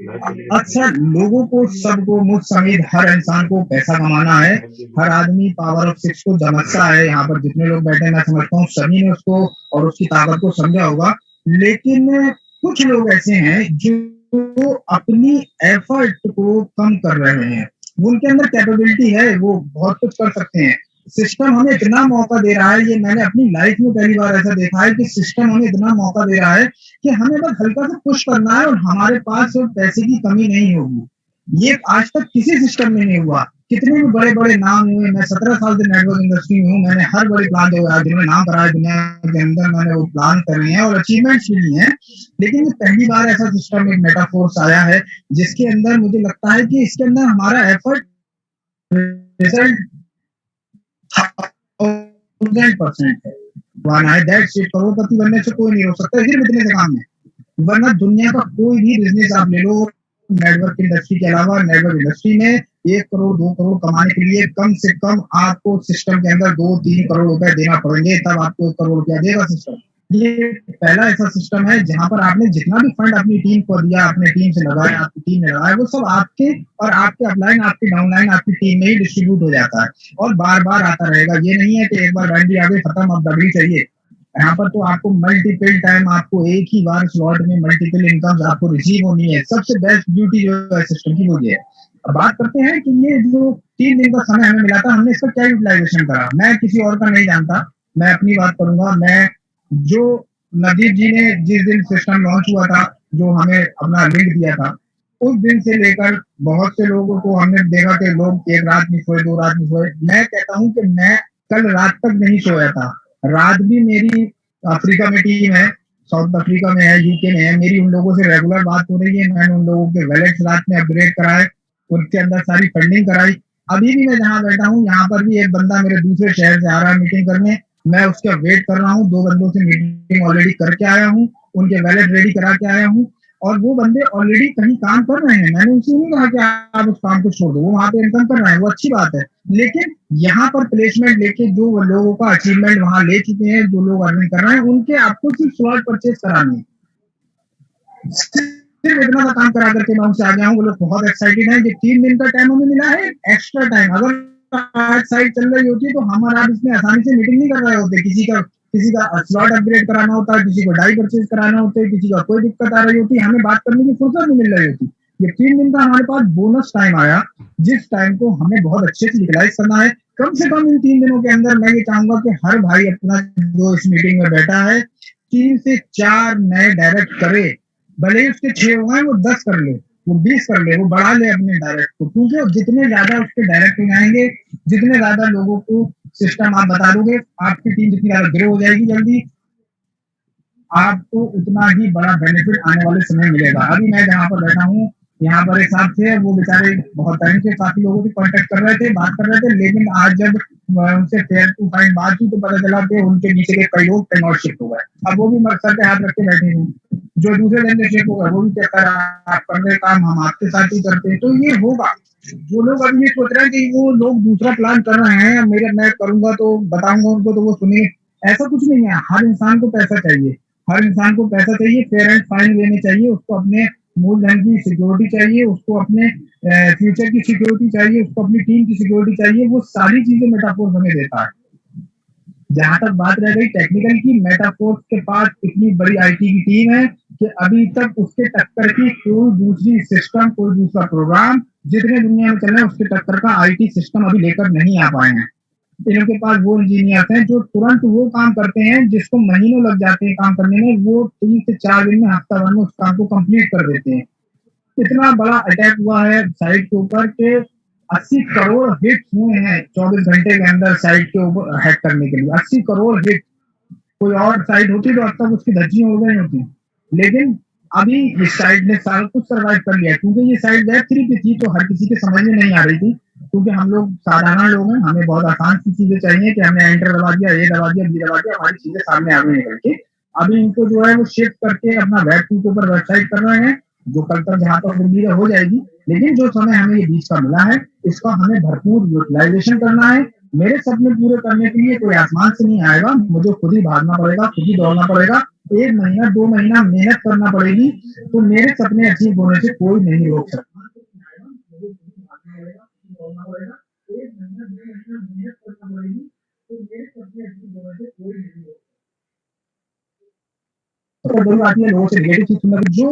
अक्सर लोगों को, सबको, मुझ समेत हर इंसान को पैसा कमाना है। हर आदमी पावर ऑफ 6 को समझता है। यहाँ पर जितने लोग बैठे मैं समझता हूँ सभी ने उसको और उसकी ताकत को समझा होगा। लेकिन कुछ लोग ऐसे हैं जो अपनी एफर्ट को कम कर रहे हैं। उनके अंदर कैपेबिलिटी है, वो बहुत कुछ कर सकते हैं। सिस्टम हमें इतना मौका दे रहा है, ये मैंने अपनी लाइफ में पहली बार ऐसा देखा है कि सिस्टम हमें इतना मौका दे रहा है कि हमें बस हल्का सा पुश करना है और हमारे पास पैसे की कमी नहीं होगी। ये आज तक किसी सिस्टम में नहीं हुआ। कितने भी बड़े बड़े नाम हुए, मैं 17 साल से नेटवर्क इंडस्ट्री में हूँ, मैंने हर बड़े प्लान जिन्होंने नाम कराया दुनिया के अंदर मैंने वो प्लान करे हैं और अचीवमेंट्स भी हैं। लेकिन ये पहली बार ऐसा सिस्टम, एक मेटाफोर्स आया है जिसके अंदर मुझे लगता है कि इसके अंदर हमारा एफर्ट रिजल्ट 1000% है। That's it. करोड़पति बनने से कोई नहीं रोक सकता, सिर्फ इतने से काम है। वरना दुनिया का कोई भी बिजनेस आप ले लो, नेटवर्क इंडस्ट्री के अलावा नेटवर्क इंडस्ट्री में 1 करोड़ 2 करोड़ कमाने के लिए कम से कम आपको सिस्टम के अंदर 2-3 करोड़ रुपए देना पड़ेंगे, तब आपको 1 करोड़ रुपया देगा सिस्टम। ये पहला ऐसा सिस्टम है जहां पर आपने जितना भी फंड अपनी टीम को दिया, अपने टीम से लगाया, आपकी टीम ने लगाया, वो सब आपके और आपके अपलाइन, आपकी डाउनलाइन, आपकी टीम में ही डिस्ट्रीब्यूट हो जाता है और बार बार आता रहेगा। ये नहीं है कि एक बार बैंडी आ गई खत्म, अब डबली चाहिए। यहाँ पर तो आपको मल्टीपल टाइम, आपको एक ही बार स्लॉट में मल्टीपल इनकम आपको रिसीव होनी है। सबसे बेस्ट ब्यूटी जो है सिस्टम की वो ये है। अब बात करते हैं कि ये जो 3 दिन का समय हमें मिला था, हमने इसका क्या यूटिलाइजेशन करा। मैं किसी और का नहीं जानता, मैं अपनी बात करूंगा। मैं जो नदीप जी ने जिस दिन सिस्टम लॉन्च हुआ था, जो हमें अपना लिंक दिया था, उस दिन से लेकर बहुत से लोगों को हमने देखा कि लोग 1 रात नहीं सोए, 2 रात नहीं सोए। मैं कहता हूं कि मैं कल रात तक नहीं सोया था। रात भी मेरी अफ्रीका में टीम है, साउथ अफ्रीका में है, यूके में है, मेरी उन लोगों से रेगुलर बात हो रही है। मैंने उन लोगों के वैलेट्स रात में अपग्रेड कराए, उनके अंदर सारी फंडिंग कराई। अभी भी मैं जहाँ बैठा हूँ यहाँ पर भी एक बंदा मेरे दूसरे शहर से आ रहा है मीटिंग करने, मैं उसका वेट कर रहा हूँ। 2 बंदों से मीटिंग ऑलरेडी करके आया हूँ, उनके वैलेट रेडी करा के आया हूँ और वो बंदे ऑलरेडी कहीं काम कर रहे हैं। मैंने उनसे नहीं कहा कि आप उस काम को छोड़ दो, वो वहां पे इनकम कर रहे हैं, वो अच्छी बात है। लेकिन यहाँ पर प्लेसमेंट लेके जो लोगों का अचीवमेंट वहां ले चुके हैं, जो लोग अर्निंग कर रहे हैं, उनके आपको सिर्फ स्लॉट परचेज कराने, सिर्फ इतना सा काम करा करके मैं उनसे आ गया हूँ। वो लोग बहुत एक्साइटेड है कि 3 दिन का टाइम हमें मिला है, एक्स्ट्रा टाइम। अगर आज साइड चल रही होती है तो हम और आप इसमें आसानी से मीटिंग नहीं कर रहे होते। किसी का स्लॉट अपग्रेड कराना होता है, किसी को डाई परचेज कराना होता है, किसी का कोई दिक्कत आ रही होती है, हमें बात करने की फुर्सत नहीं मिल रही होती। ये 3 दिन का हमारे पास बोनस टाइम आया, जिस टाइम को हमें बहुत अच्छे से यूटिलाइज करना है। कम से कम इन 3 दिनों के अंदर मैं ये चाहूंगा कि हर भाई अपना जो इस मीटिंग में बैठा है 3 से 4 नए डायरेक्ट करे, भले ही उसके 6 हो गए, वो 10 कर ले, वो 20 कर ले, वो बढ़ा ले अपने डायरेक्ट को। क्योंकि जितने ज्यादा उसके डायरेक्ट हो जाएंगे, जितने ज्यादा लोगों को सिस्टम आप बता दोगे, आपकी टीम जितनी ज्यादा ग्रो हो जाएगी जल्दी, आपको उतना ही बड़ा बेनिफिट आने वाले समय मिलेगा। अभी मैं जहाँ पर बैठा हूँ यहाँ पर एक साथ थे, वो बेचारे बहुत टाइम से काफी लोगों से कांटेक्ट कर रहे थे, बात कर रहे थे, लेकिन आज जब उनसे फेयर टू फाइन बात की तो पता चला कि उनके नीचे के कई लोग कहीं और शिफ्ट हो गए। अब वो भी सर पे हाथ रख के बैठे हैं, जो दूसरे दिन में शिफ्ट हो गए वो भी कहता रहा आप कर रहे काम हम आपके साथ ही करते हैं। तो ये होगा। जो लोग अभी ये सोच रहे हैं कि वो लोग दूसरा प्लान कर रहे हैं, मैं करूंगा तो बताऊंगा उनको तो वो सुनिए, ऐसा कुछ नहीं है। हर इंसान को पैसा चाहिए, हर इंसान को पैसा चाहिए, फेयर एंड फाइन लेने चाहिए, उसको अपने मूलधन की सिक्योरिटी चाहिए, उसको अपने फ्यूचर की सिक्योरिटी चाहिए, उसको अपनी टीम की सिक्योरिटी चाहिए। वो सारी चीजें मेटाफोर्स हमें देता है। जहां तक बात रह गई टेक्निकल की, मेटाफोर्स के पास इतनी बड़ी आईटी की टीम है कि अभी तक उसके टक्कर की कोई दूसरी सिस्टम, कोई दूसरा प्रोग्राम जितने दुनिया में चल रहे हैं उसके टक्कर का आईटी सिस्टम अभी लेकर नहीं आ पाए हैं। इनके पास वो इंजीनियर्स हैं जो तुरंत वो काम करते हैं जिसको महीनों लग जाते हैं काम करने में, वो 3 से 4 दिन में, हफ्ता भर में उस काम को कंप्लीट कर देते हैं। इतना बड़ा अटैक हुआ है साइट के ऊपर के 80 करोड़ हिट हुए हैं 24 घंटे के अंदर साइट के ऊपर हैक करने के लिए। 80 करोड़ हिट। कोई और साइट होती तो अब तक उसकी धज्जियां उड़ गई होती, लेकिन अभी इस साइट ने सारा कुछ सर्वाइव कर लिया, क्योंकि ये साइट वेब 3 पे थी तो हर किसी के समझ में नहीं आ रही थी, क्योंकि हम लोग साधारण लोग हैं, हमें बहुत आसान सी चीजें चाहिए कि हमने एंटर दबा दिया, ए दबा दिया, बी दबा दिया, हमारी चीजें सामने आ गई निकल के। अभी इनको जो है वो शिफ्ट करके अपना वेब 2 के ऊपर वेबसाइट कर रहे हैं, जो कल तक जहां तक उम्मीद है हो जाएगी। लेकिन जो समय हमें ये बीच का मिला है इसका हमें भरपूर यूटिलाइजेशन करना है। मेरे सपने पूरे करने के लिए कोई आसमान से नहीं आएगा, मुझे खुद ही भागना पड़ेगा, खुद ही दौड़ना पड़ेगा, 1 महीना 2 महीना मेहनत करना पड़ेगी, तो मेरे सपने अचीव होने से कोई नहीं रोक सकता। तो बड़ी बात है लोगों से नेगेटिव चीज सुनना, जो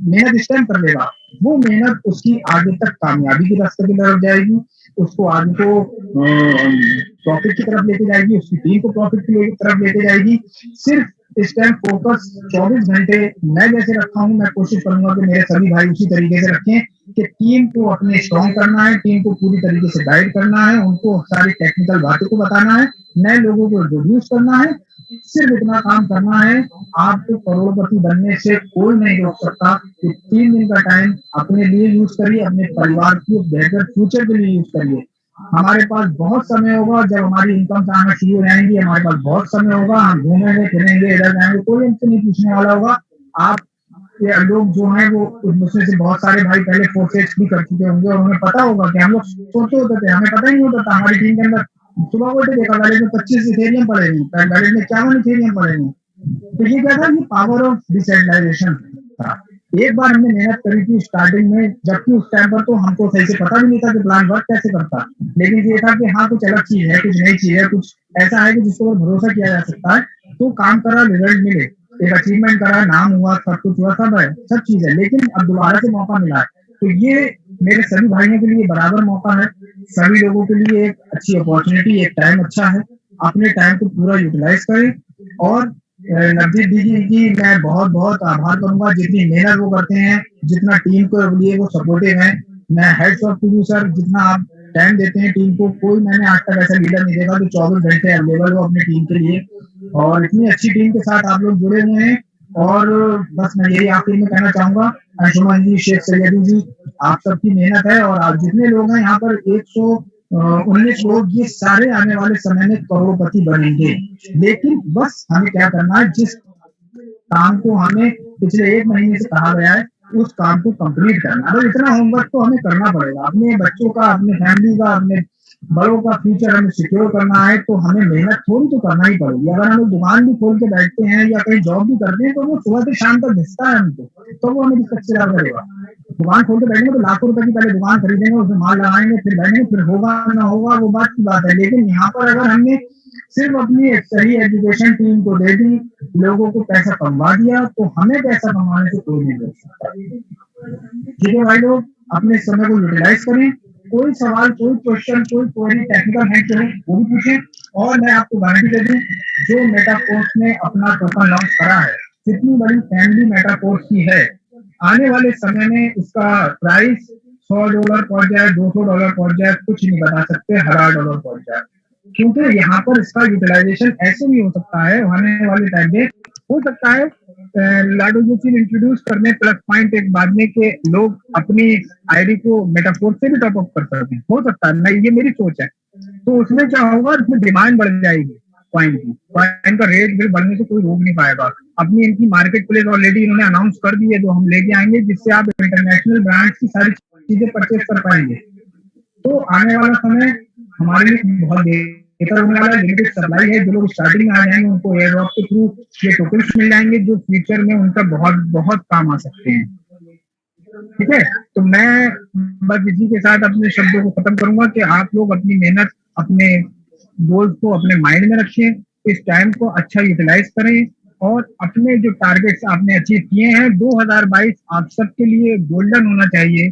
मेहनत इस टाइम कर लेगा वो मेहनत उसकी आगे तक कामयाबी के रास्ते की तरफ जाएगी, उसको आगे को प्रॉफिट की तरफ लेके जाएगी, उसकी टीम को प्रॉफिट की तरफ लेके जाएगी। सिर्फ इस टाइम फोकस 24 घंटे मैं जैसे रखा हूँ, मैं कोशिश करूंगा कि मेरे सभी भाई उसी तरीके से रखें कि टीम को अपने स्ट्रॉन्ग करना है, टीम को पूरी तरीके से गाइड करना है, उनको सारी टेक्निकल बातों को बताना है, नए लोगों को इंट्रोड्यूस करना है। सिर्फ इतना काम करना है, आपको करोड़पति बनने से कोई नहीं रोक सकता। 3 दिन का टाइम अपने लिए यूज करिए, अपने परिवार के बेहतर फ्यूचर के लिए यूज करिए। हमारे पास बहुत समय होगा जब हमारी इनकम आना शुरू हो जाएंगी, हमारे पास बहुत समय होगा, हम घूमेंगे फिरेंगे, इधर जाएंगे, कोई हमसे नहीं पूछने वाला होगा। आप लोग जो हैं वो मुझमें से बहुत सारे भाई पहले फोर्सेज भी कर चुके होंगे और उन्हें पता होगा कि हम लोग सोचते होते थे, हमें पता ही नहीं होता था। हमारी टीम के अंदर सुबह उठे देखा वैलेट में 25 इथेरियम पड़ेगी, वैलेट में 51 इथेरियम पड़ेगी। तो ये क्या था, ये पावर ऑफ डिसेंट्रलाइजेशन था। एक बार हमने मेहनत करी थी स्टार्टिंग में, जबकि उस टाइम पर तो हमको सही से पता भी नहीं था कि प्लान वर्क कैसे करता, लेकिन ये था कि हाँ कुछ अलग चीज है, कुछ नई चीज है, कुछ ऐसा है कि जिसको भरोसा किया जा सकता है। तो काम करा, रिजल्ट मिले, एक अचीवमेंट करा, नाम हुआ, सब कुछ हुआ, सब है, सब चीज है, लेकिन अब दोबारा से मौका मिला है। तो ये मेरे सभी भाइयों के लिए बराबर मौका है, सभी लोगों के लिए एक अच्छी अपॉर्चुनिटी, एक टाइम अच्छा है। अपने टाइम को पूरा यूटिलाइज करें। और नवदीप दीदी की मैं बहुत बहुत आभार करूंगा, जितनी मेहनत वो करते हैं, जितना टीम को लिए वो सपोर्टिव है। मैं hats off to you sir, जितना आप टाइम देते हैं टीम को, कोई मैंने आज तक ऐसा लीडर नहीं देखा जो 24 घंटे अवेलेबल हो अपनी टीम के लिए। और इतनी अच्छी टीम के साथ आप लोग जुड़े हुए हैं। और बस मैं यही आखिर में कहना चाहूंगा, अंशुमान जी, शेख सैयदी जी, आप सबकी मेहनत है और आप जितने लोग हैं यहाँ पर 119 लोग, ये सारे आने वाले समय में करोड़पति बनेंगे। लेकिन बस हमें क्या करना है, जिस काम को हमें पिछले 1 महीने से कहा गया है उस काम को कंप्लीट करना है। इतना होमवर्क तो हमें करना पड़ेगा, अपने बच्चों का, अपने फैमिली का, अपने बड़ों का फ्यूचर हमें सिक्योर करना है, तो हमें मेहनत थोड़ी तो करना ही पड़ेगी। अगर हम दुकान भी खोल के बैठते हैं या कहीं जॉब भी करते हैं तो वो सुबह से शाम तक घिसता है हमको, तो वो हमें किस लाभ करेगा। दुकान खोल के बैठेंगे तो लाखों रुपए की पहले दुकान खरीदेंगे, उसमें माल लगाएंगे, फिर बैठेंगे, फिर होगा ना होगा वो बात की बात है। लेकिन यहाँ पर अगर हमने सिर्फ अपनी एक सही एजुकेशन टीम को दे दी, लोगों को पैसा कमवा दिया, तो हमें पैसा कमाने से कोई नहीं रोक सकता। ठीक है भाई लोग, अपने समय को यूटिलाइज करें। कोई सवाल, कोई क्वेश्चन, कोई टेक्निकल हैक हो वो भी पूछें। और मैं आपको गारंटी दे दूं, जो मेटाफोर्स ने अपना टोकन लॉन्च करा है, कितनी बड़ी फैमिली मेटाफोर्स की है, आने वाले समय में इसका प्राइस $100 पहुंच जाए, $200 पहुंच जाए, कुछ नहीं बता सकते, $1000 पहुंच जाए। क्योंकि यहाँ पर इसका यूटिलाइजेशन ऐसे भी हो सकता है, आने वाले टाइम में हो सकता है लाडो जो चीज इंट्रोड्यूस करने प्लस पॉइंट एक बाद में के लोग अपनी आईडी को मेटाफोर से भी टॉप अप कर सकते हैं, हो सकता है, ये मेरी सोच है। तो उसमें क्या होगा, उसमें डिमांड बढ़ जाएगी पॉइंट की, पॉइंट का रेट भी बढ़ने से कोई रोक नहीं पाएगा। अपनी इनकी मार्केट प्लेस ऑलरेडी इन्होंने अनाउंस कर दी है, जो हम लेके आएंगे, जिससे आप इंटरनेशनल ब्रांड्स की सारी चीजें परचेज कर पाएंगे। तो आने वाला समय हमारे लिए बहुत बेहतर होने वाला है। लिमिटेड सप्लाई है, जो लोग स्टार्टिंग में आ जाएंगे उनको एयर ड्रॉप के थ्रू ये टोकन्स मिल जाएंगे जो फ्यूचर में उनका बहुत बहुत काम आ सकते हैं। ठीक है, तो मैं बस इसी के साथ अपने शब्दों को खत्म करूंगा कि आप लोग अपनी मेहनत, अपने गोल्स को अपने माइंड में रखें, इस टाइम को अच्छा यूटिलाइज करें और अपने जो टारगेट्स आपने अचीव किए हैं 2022 आप सबके लिए गोल्डन होना चाहिए,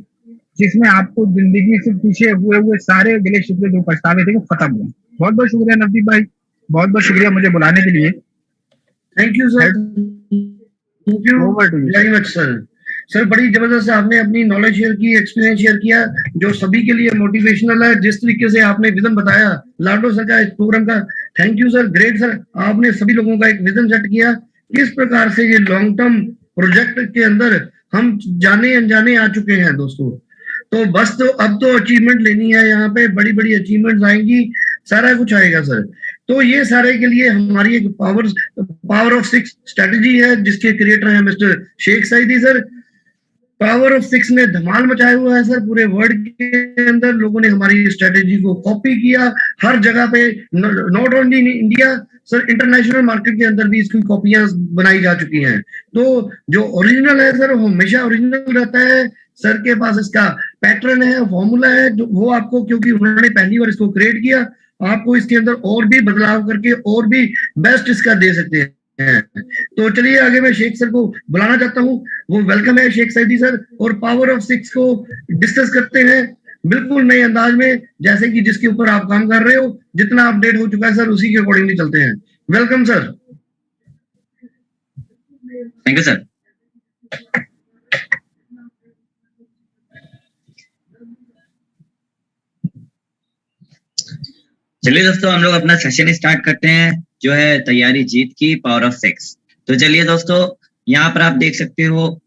जिसमें आपको जिंदगी से पीछे हुए सारे गिले शिकवे जो पछतावे थे वो खत्म हुए। बहुत बहुत शुक्रिया नवदीप भाई, बहुत बहुत शुक्रिया मुझे बुलाने के लिए। Thank you sir, thank you very much sir. Sir बड़ी जबरदस्त आपने अपनी नॉलेज शेयर की, एक्सपीरियंस शेयर किया, जो सभी के लिए मोटिवेशनल है। जिस तरीके से आपने विजन बताया लाडो सर का इस प्रोग्राम का, thank you sir, great sir. आपने सभी लोगों का एक विजन सेट किया, किस प्रकार से ये लॉन्ग टर्म प्रोजेक्ट के अंदर हम जाने अनजाने आ चुके हैं दोस्तों। तो बस तो अब तो अचीवमेंट लेनी है, यहाँ पे बड़ी बड़ी अचीवमेंट आएंगी, सारा कुछ आएगा सर। तो ये सारे के लिए हमारी एक पावर ऑफ 6 स्ट्रेटेजी है, जिसके क्रिएटर हैं mister Sheikh Saeedi sir. Power of 6 ने धमाल मचाया हुआ है सर पूरे वर्ल्ड के अंदर। लोगों ने हमारी स्ट्रेटेजी को कॉपी किया हर जगह पे, not only in India sir, international market के अंदर भी इसकी कॉपियां बनाई जा चुकी हैं। तो जो ओरिजिनल है सर वो हमेशा ओरिजिनल रहता है। सर के पास इसका पैटर्न है, फॉर्मूला है, जो वो आपको, क्योंकि उन्होंने पहली बार इसको क्रिएट किया, आपको इसके अंदर और भी बदलाव करके और भी बेस्ट इसका दे सकते हैं। तो चलिए आगे मैं शेख सर को बुलाना चाहता हूँ, वो वेलकम है शेख सईदी सर, और पावर ऑफ 6 को डिस्कस करते हैं बिल्कुल नए अंदाज में, जैसे कि जिसके ऊपर आप काम कर रहे हो। जितना अपडेट हो चुका है सर उसी के अकॉर्डिंगली चलते हैं। Welcome sir. Thank you sir. चलिए दोस्तों हम लोग अपना सेशन स्टार्ट करते हैं, जो है तैयारी जीत की, पावर ऑफ 6। तो चलिए दोस्तों, यहाँ पर आप देख सकते हो,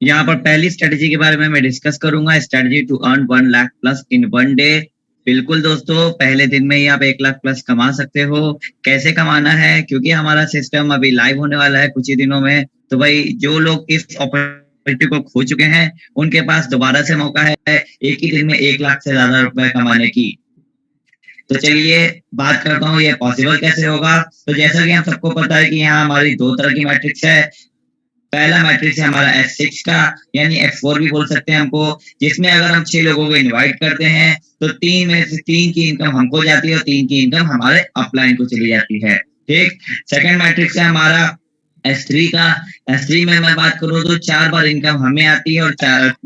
यहाँ पर पहली स्ट्रेटेजी के बारे में मैं डिस्कस करूंगा, strategy to earn 1 lakh plus in 1 day. बिल्कुल दोस्तों, पहले दिन में ही आप 1 लाख प्लस कमा सकते हो। कैसे कमाना है, क्योंकि हमारा सिस्टम अभी लाइव होने वाला है कुछ ही दिनों में। तो भाई जो लोग इस अपॉर्चुनिटी को खो चुके हैं उनके पास दोबारा से मौका है एक ही दिन में 1 लाख से ज्यादा रुपए कमाने की। तो चलिए बात करता हूँ ये पॉसिबल कैसे होगा। तो जैसा कि हम सबको पता है कि यहाँ हमारी 2 तरह की मैट्रिक्स है। पहला मैट्रिक्स है हमारा S6 का, यानी X4 भी बोल सकते हैं हमको, जिसमें अगर हम 6 लोगों को इनवाइट करते हैं तो 3 में से 3 की इनकम हमको जाती है और 3 की इनकम हमारे अपलाइन को चली जाती है। ठीक। सेकंड मैट्रिक्स है हमारा S3 का। S3 में मैं बात करूँ तो 4 बार इनकम हमें आती है और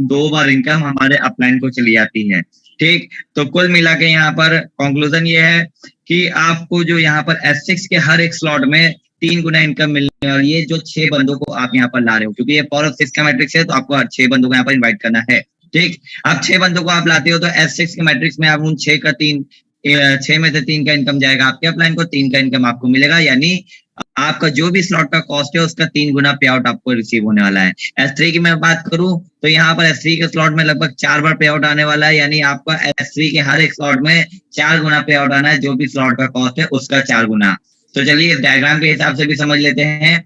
2 बार इनकम हमारे अपलाइन को चली जाती है। ठीक। तो कुल मिला के यहाँ पर कंक्लूजन ये है कि आपको जो यहाँ पर S6 के हर एक स्लॉट में 3 गुना इनकम मिलने वाली है, जो 6 बंदों को आप यहाँ पर ला रहे हो। क्योंकि ये पावर ऑफ 6 का मैट्रिक्स है तो आपको 6 बंदों को यहाँ पर इन्वाइट करना है। ठीक। आप 6 बंदों को आप लाते हो तो S6 के मैट्रिक्स में आप उन 6 में से 3 का इनकम जाएगा आपके अपलाइन को, 3 का इनकम आपको मिलेगा, यानी आपका जो भी स्लॉट का कॉस्ट है उसका 3 गुना पे आउट आपको रिसीव होने वाला है। S3 की मैं बात करूं तो यहाँ पर S3 के स्लॉट में लगभग 4 बार पे आउट आने वाला है, यानी आपका S3 के हर एक स्लॉट में 4 गुना पे आउट आना है, जो भी स्लॉट का कॉस्ट है उसका 4 गुना। तो चलिए इस डायग्राम के हिसाब से भी समझ लेते हैं।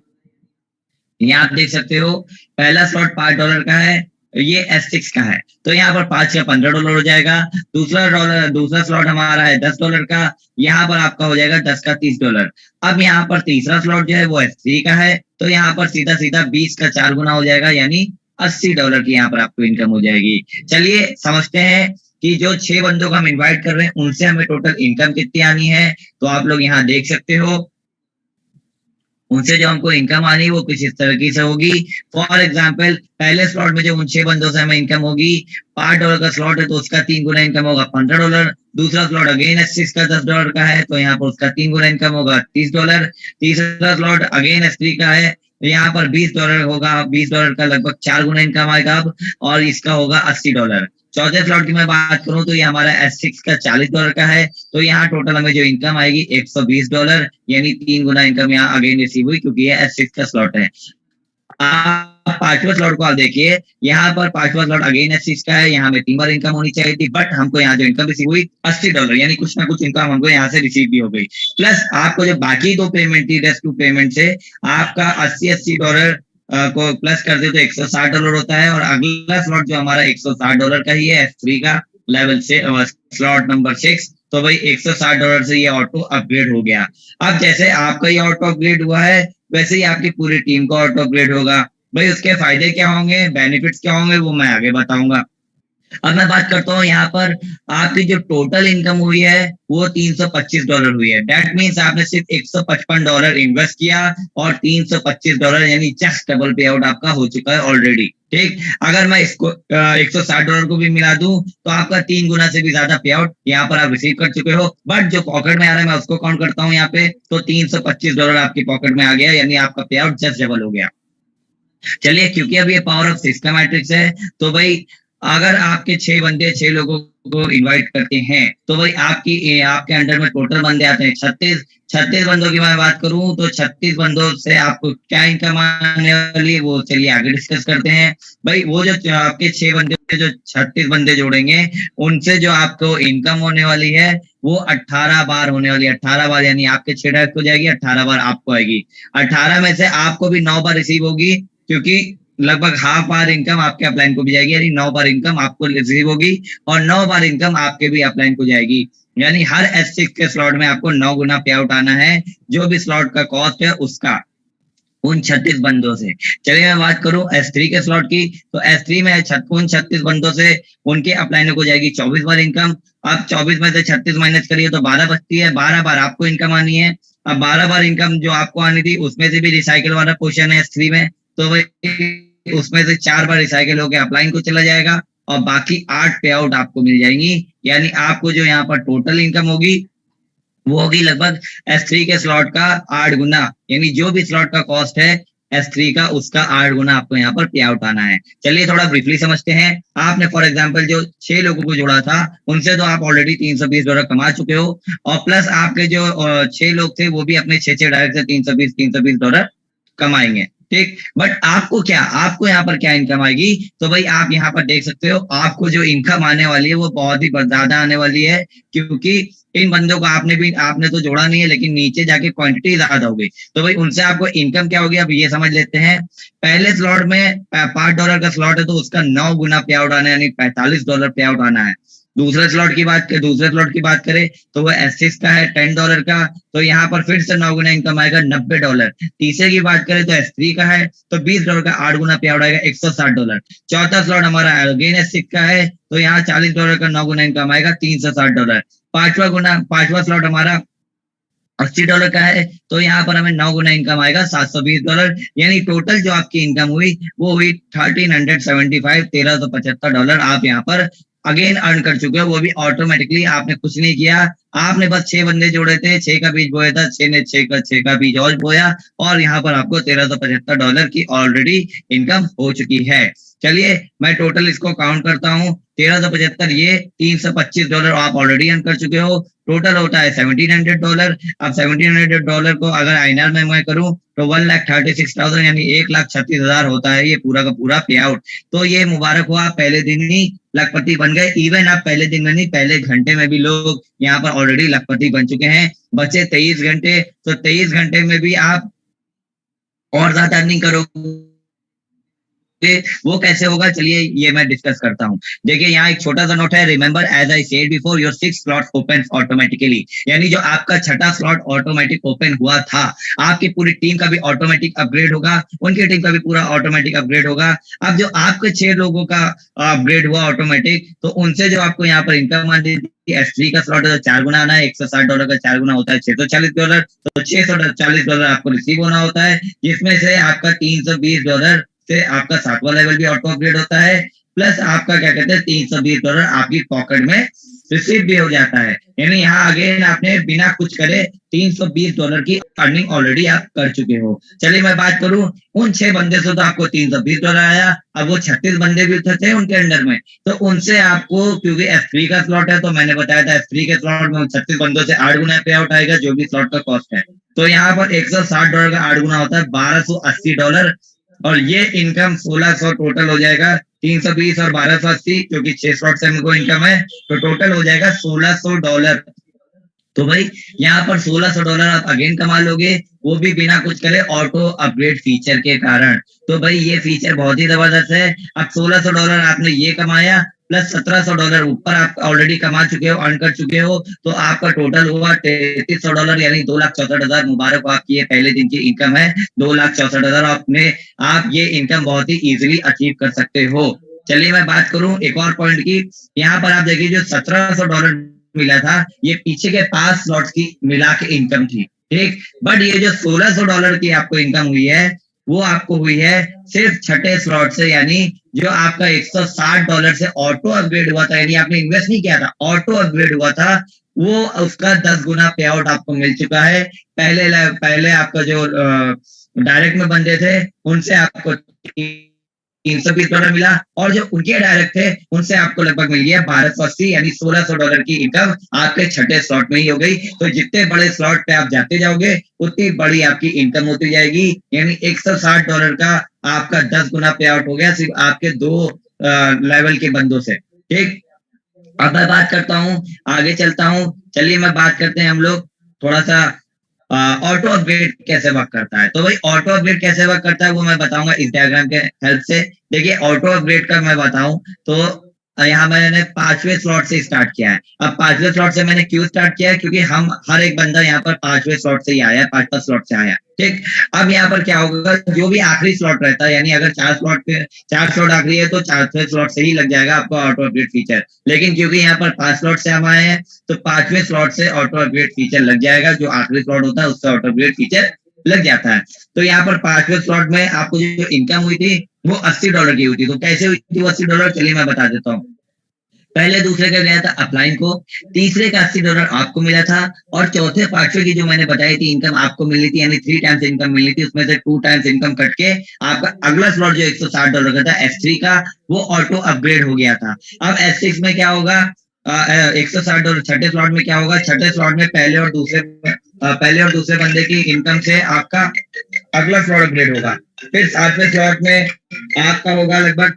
यहाँ आप देख सकते हो पहला स्लॉट $5 का है, ये S6 का है, तो यहाँ पर 5 या $15 हो जाएगा। दूसरा स्लॉट हमारा है $10 का, यहाँ पर आपका हो जाएगा 10 का $30। अब यहाँ पर तीसरा स्लॉट जो है वो S3 का है, तो यहाँ पर सीधा सीधा 20 का 4 गुना हो जाएगा, यानी $80 की यहाँ पर आपको इनकम हो जाएगी। चलिए समझते हैं कि जो 6 बंदों को हम इन्वाइट कर रहे हैं उनसे हमें टोटल इनकम कितनी आनी है। तो आप लोग यहाँ देख सकते हो उनसे जो हमको इनकम आनी है वो कुछ इस तरीके से होगी। फॉर एग्जांपल पहले स्लॉट में जो उन 6 बंदों से हमें इनकम होगी, $5 का स्लॉट है तो उसका 3 गुना इनकम होगा $15। दूसरा स्लॉट अगेन S6 का $10 का है, तो यहाँ पर उसका 3 गुना इनकम होगा $30। तीसरा स्लॉट अगेन S3 का है, यहाँ पर $20 होगा, $20 का लगभग 4 गुना इनकम आएगा अब, और इसका होगा $80। चौथे स्लॉट की मैं बात करूं तो ये हमारा S6 का $40 का है, तो यहाँ टोटल हमें जो इनकम आएगी $120, यानी 3 गुना इनकम यहाँ अगेन रिसीव हुई, क्योंकि ये S6 का स्लॉट है। पांचवा स्लॉट को आप देखिए, यहाँ पर पांचवा स्लॉट अगेन S6 का है, यहाँ में 3 बार इनकम होनी चाहिए थी, बट हमको यहाँ जो इनकम रिसीव हुई $80, यानी कुछ ना कुछ इनकम हमको यहाँ से रिसीव भी हो गई। प्लस आपको जो बाकी 2 पेमेंट थी, रेस्ट 2 पेमेंट से आपका $80 को प्लस कर दे तो $160 होता है। और अगला स्लॉट जो हमारा $160 का ही है S3 का लेवल से स्लॉट नंबर 6, तो भाई $160 से ये ऑटो अपग्रेड हो गया। अब जैसे आपका ये ऑटो अपग्रेड हुआ है वैसे ही आपकी पूरी टीम का ऑटो अपग्रेड होगा। भाई उसके फायदे क्या होंगे, बेनिफिट्स क्या होंगे, वो मैं आगे बताऊंगा। अब मैं बात करता हूँ यहाँ पर आपकी जो टोटल इनकम हुई है वो $325 हुई है। दैट मीन्स आपने सिर्फ $155 इन्वेस्ट किया और $325 यानी जस्ट डबल पे आउट आपका हो चुका है ऑलरेडी। ठीक, अगर मैं इसको $160 को भी मिला दूं तो आपका 3 गुना से भी ज्यादा पे आउट यहाँ पर आप रिसीव कर चुके हो। बट जो पॉकेट में आ रहा है मैं उसको काउंट करता हूँ यहाँ पे, तो $325 आपकी पॉकेट में आ गया, यानी आपका पे आउट जस्ट डबल हो गया। चलिए, क्योंकि अब ये पावर ऑफ सिस्टमैटिक्स है तो भाई अगर आपके 6 लोगों को इनवाइट करते हैं तो भाई आपके अंडर में टोटल बंदे आते हैं 36 बंदों की मैं बात करूं तो 36 बंदों से आपको क्या इनकम आने वाली है वो चलिए आगे डिस्कस करते हैं। भाई वो जो आपके 6 बंदे जो 36 बंदे जोड़ेंगे उनसे जो आपको इनकम होने वाली है वो 18 बार होने वाली है। 18 बार यानी आपके 6 डायरेक्ट हो जाएगी, 18 बार आपको आएगी। 18 में से आपको भी 9 बार रिसीव होगी, क्योंकि लगभग हाफ बार इनकम आपके अपलाइन को भी जाएगी, यानी 9 बार इनकम आपको रिसीव होगी और 9 बार इनकम आपके भी अपलाइन को जाएगी। यानी हर S6 के स्लॉट में आपको 9 गुना पे आउट आना है, जो भी स्लॉट का कॉस्ट है उसका, उन 36 बंदों से। चलिए मैं बात करूं S3 के स्लॉट की, तो S3 में उन 36 बंदों से उनके अपलाइन को जाएगी 24 बार इनकम। अब 24 में से 36 माइनस करिए तो 12 बचती है, 12 बार आपको इनकम आनी है। अब 12 बार इनकम जो आपको आनी थी उसमें से भी रिसाइकिल वाला पोर्शन है S3 में, तो भाई उसमें से 4 बार रिसाइकिल होकर अपलाइन को चला जाएगा और बाकी 8 पे आउट आपको मिल जाएंगी। यानी आपको जो यहाँ पर टोटल इनकम होगी वो होगी लगभग S3 के स्लॉट का 8 गुना, यानी जो भी स्लॉट का कॉस्ट है S3 का उसका 8 गुना आपको यहाँ पर पे आउट आना है। चलिए थोड़ा ब्रीफली समझते हैं। आपने फॉर एग्जांपल जो 6 लोगों को जोड़ा था उनसे तो आप ऑलरेडी $320 कमा चुके हो, और प्लस आपके जो 6 लोग थे वो भी अपने 6 डायरेक्ट से $320 कमाएंगे। ठीक, बट आपको यहाँ पर क्या इनकम आएगी, तो भाई आप यहाँ पर देख सकते हो आपको जो इनकम आने वाली है वो बहुत ही ज्यादा आने वाली है, क्योंकि इन बंदों को आपने तो जोड़ा नहीं है, लेकिन नीचे जाके क्वांटिटी ज्यादा हो गई, तो भाई उनसे आपको इनकम क्या होगी अब ये समझ लेते हैं। पहले स्लॉट में $5 का स्लॉट है तो उसका 9 गुना पे आउट आना है, यानी $45 पे आउट आना है। दूसरे स्लॉट की बात करें तो वो S6 का है $10 का, तो यहाँ पर फिर से 9 गुना इनकम आएगा $90। तीसरे की बात करें तो S3 का है तो $20 का 8 गुना पे आउट आएगा $160। चौथा स्लॉट हमारा अगेन S6 का है तो यहाँ $40 का 9 गुना इनकम आएगा $360। पांचवा स्लॉट हमारा $80 का है तो यहाँ पर हमें 9 गुना इनकम आएगा $720, यानी टोटल जो आपकी इनकम हुई वो हुई 1375 आप यहाँ पर अगेन अर्न कर चुके हो, वो भी ऑटोमेटिकली। आपने कुछ नहीं किया, आपने बस 6 बंदे जोड़े थे, 6 का बीज बोया था, 6 ने 6 का बीज और बोया और यहाँ पर आपको $1375 की ऑलरेडी इनकम हो चुकी है। चलिए मैं टोटल इसको काउंट करता हूँ, 1375 ये $325 आप ऑलरेडी अर्न कर चुके हो, टोटल होता है $1700। अब $1700 को अगर INR में मैं करूं तो 1,36,000 यानी 1,36,000 होता है ये पूरा का पूरा पे आउट। तो ये मुबारक हो, आप पहले दिन ही लखपति बन गए। इवन आप पहले दिन में नहीं, पहले घंटे में भी लोग यहाँ पर ऑलरेडी लखपति बन चुके हैं। बचे 23 घंटे, तो 23 घंटे में भी आप और ज्यादा अर्निंग करोगे। वो कैसे होगा चलिए ये मैं डिस्कस करता हूँ। देखिए यहाँ एक छोटा सा नोट है, remember as I said before your 6 slots open automatically, यानी जो आपका 6ठा स्लॉट ऑटोमेटिक ओपन हुआ था, आपकी पूरी टीम का भी ऑटोमेटिक अपग्रेड होगा, उनकी टीम का भी पूरा ऑटोमेटिक अपग्रेड होगा। अब जो आपके 6 लोगों का अपग्रेड हुआ ऑटोमेटिक, तो उनसे जो आपको यहाँ पर इनकम आनी थी S3 का स्लॉट है तो 4 गुना आना है, $160 का 4 गुना होता है $640, तो $640 आपको रिसीव होना होता है, जिसमें से आपका $320 से आपका 7वां लेवल भी ऑटो अपग्रेड होता है, प्लस आपका क्या कहते हैं $320 आपकी पॉकेट में रिसीव भी हो जाता है। यानी यहाँ अगेन आपने बिना कुछ करे $320 की अर्निंग ऑलरेडी आप कर चुके हो। चलिए मैं बात करूं उन 6 बंदे से, तो आपको $320 आया। अब वो 36 बंदे भी थे उनके अंडर में, तो उनसे आपको, क्योंकि S3 का स्लॉट है तो मैंने बताया था S3 के स्लॉट में 36 बंदों से 8 गुना पे आउट आएगा जो भी स्लॉट का कॉस्ट है। तो यहाँ पर $160 का 8 गुना होता है $1280, और ये इनकम 1600 टोटल हो जाएगा। 320 और 1280 क्योंकि 6 स्लॉट से हमको इनकम है, तो टोटल हो जाएगा $1600। तो भाई यहाँ पर $1600 आप अगेन कमा लोगे, वो भी बिना कुछ करे ऑटो अपग्रेड फीचर के कारण। तो भाई ये फीचर बहुत ही जबरदस्त है। अब $1600 आपने ये कमाया, प्लस $1700 ऊपर आप ऑलरेडी कमा चुके हो, अर्न कर चुके हो, तो आपका टोटल हुआ $3300 यानी 2,64,000। मुबारक हो, आपकी ये पहले दिन की इनकम है 2,64,000। आप ये इनकम बहुत ही इजीली अचीव कर सकते हो। चलिए मैं बात करूं एक और पॉइंट की। यहाँ पर आप देखिए जो $1700 मिला था, ये पीछे के 5 स्लॉट्स की मिला के इनकम थी, ठीक। बट ये जो $1600 की आपको इनकम हुई है, वो आपको हुई है सिर्फ छठे स्लॉट से, यानी जो आपका $160 से ऑटो अपग्रेड हुआ था, यानी आपने इन्वेस्ट नहीं किया था, ऑटो अपग्रेड हुआ था, वो उसका 10 गुना पे आउट आपको मिल चुका है। पहले आपका जो डायरेक्ट में बंदे थे उनसे आपको $320 मिला, और जो उनके डायरेक्ट थे उनसे आपको लगभग मिल गया $1280, यानी $1600 की इनकम आपके छठे स्लॉट में ही हो गई। तो जितने बड़े स्लॉट पे आप जाते जाओगे उतनी बड़ी आपकी इनकम होती जाएगी, यानी $160 का आपका 10 गुना पे आउट हो गया सिर्फ आपके 2 लेवल के बंदों से, ठीक। अब मैं बात करता हूँ, आगे चलता हूँ। चलिए मैं बात करते हैं हम लोग थोड़ा सा ऑटो अपग्रेड कैसे वर्क करता है। तो भाई ऑटो अपग्रेड कैसे वर्क करता है वो मैं बताऊंगा इस डायग्राम के हेल्प से। देखिए ऑटो अपग्रेड का मैं बताऊं तो यहाँ मैंने 5वें स्लॉट से स्टार्ट किया है। अब 5वें स्लॉट से मैंने क्यों स्टार्ट किया है, क्योंकि हम हर एक बंदा यहाँ पर 5वें स्लॉट से ही आया है, 5 स्लॉट से आया है, ठीक। अब यहाँ पर क्या होगा, जो भी आखिरी स्लॉट रहता है, यानी अगर 4 स्लॉट आखिरी है तो 4वें स्लॉट से ही लग जाएगा आपको ऑटो अपग्रेड फीचर। लेकिन क्योंकि यहाँ पर 5 स्लॉट से हम आए हैं तो 5वें स्लॉट से ऑटो अपग्रेड फीचर लग जाएगा, जो आखिरी स्लॉट होता है उससे ऑटो अपग्रेड फीचर लग जाता है। तो यहाँ पर 5वें स्लॉट में आपको जो इनकम हुई थी वो $80 की हुई थी। तो कैसे हुई थी वो $80, चलिए मैं बता देता हूँ। पहले दूसरे का गया था अपलाइन को, तीसरे का $80 आपको मिला था, और चौथे 5वें की जो मैंने बताई थी इनकम आपको मिली थी, यानी 3 टाइम्स इनकम मिली थी, उसमें से 2 टाइम्स इनकम कट के आपका अगला स्लॉट जो $160 का था S3 का, वो ऑटो अपग्रेड हो गया था। अब S6 में क्या होगा, $160 छठे स्लॉट में क्या होगा, छठे स्लॉट में पहले और दूसरे बंदे की इनकम से आपका अगला स्लॉट अपग्रेड होगा। फिर 7वें स्लॉट में आपका होगा लगभग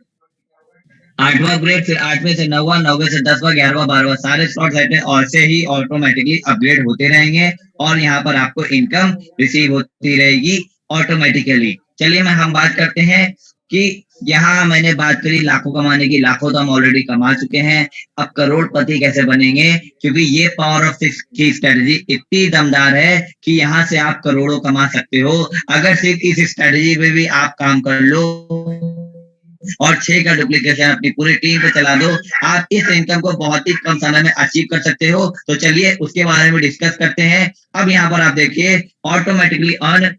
8वां अपग्रेड, फिर 8वें से 9वां, 9वें से 10वां, 11वां, 12वां, सारे स्लॉट और से ही ऑटोमेटिकली अपग्रेड होते रहेंगे, और यहाँ पर आपको इनकम रिसीव होती रहेगी ऑटोमेटिकली। चलिए हम बात करते हैं कि यहाँ मैंने बात करी लाखों कमाने की, लाखों तो हम ऑलरेडी कमा चुके हैं। अब करोड़पति कैसे बनेंगे, क्योंकि ये पावर ऑफ 6 की स्ट्रेटेजी इतनी दमदार है कि यहाँ से आप करोड़ों कमा सकते हो। अगर सिर्फ इस स्ट्रेटेजी पे भी आप काम कर लो और 6 का डुप्लीकेशन अपनी पूरी टीम पे चला दो, आप इस इनकम को बहुत ही कम समय में अचीव कर सकते हो। तो चलिए उसके बारे में डिस्कस करते हैं। अब यहाँ पर आप देखिए automatically earn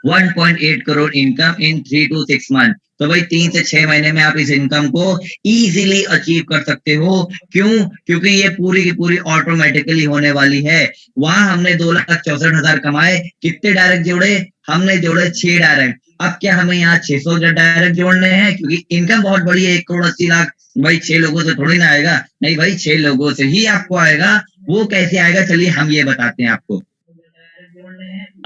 1.8 crore income in 3 to 6 month. तो भाई 3 से 6 महीने में आप इस इनकम को इजीली अचीव कर सकते हो। क्यों? क्योंकि ये पूरी की पूरी ऑटोमेटिकली होने वाली है। वहां हमने 2,64,000 कमाए, कितने डायरेक्ट जोड़े? हमने जोड़े 6 डायरेक्ट। अब क्या हमें यहाँ 600 डायरेक्ट जोड़ने हैं, क्योंकि इनकम बहुत बड़ी है, 1,80,00,000। भाई 6 लोगों से थोड़ी ना आएगा, नहीं भाई 6 लोगों से ही आपको आएगा। वो कैसे आएगा, चलिए हम ये बताते हैं आपको।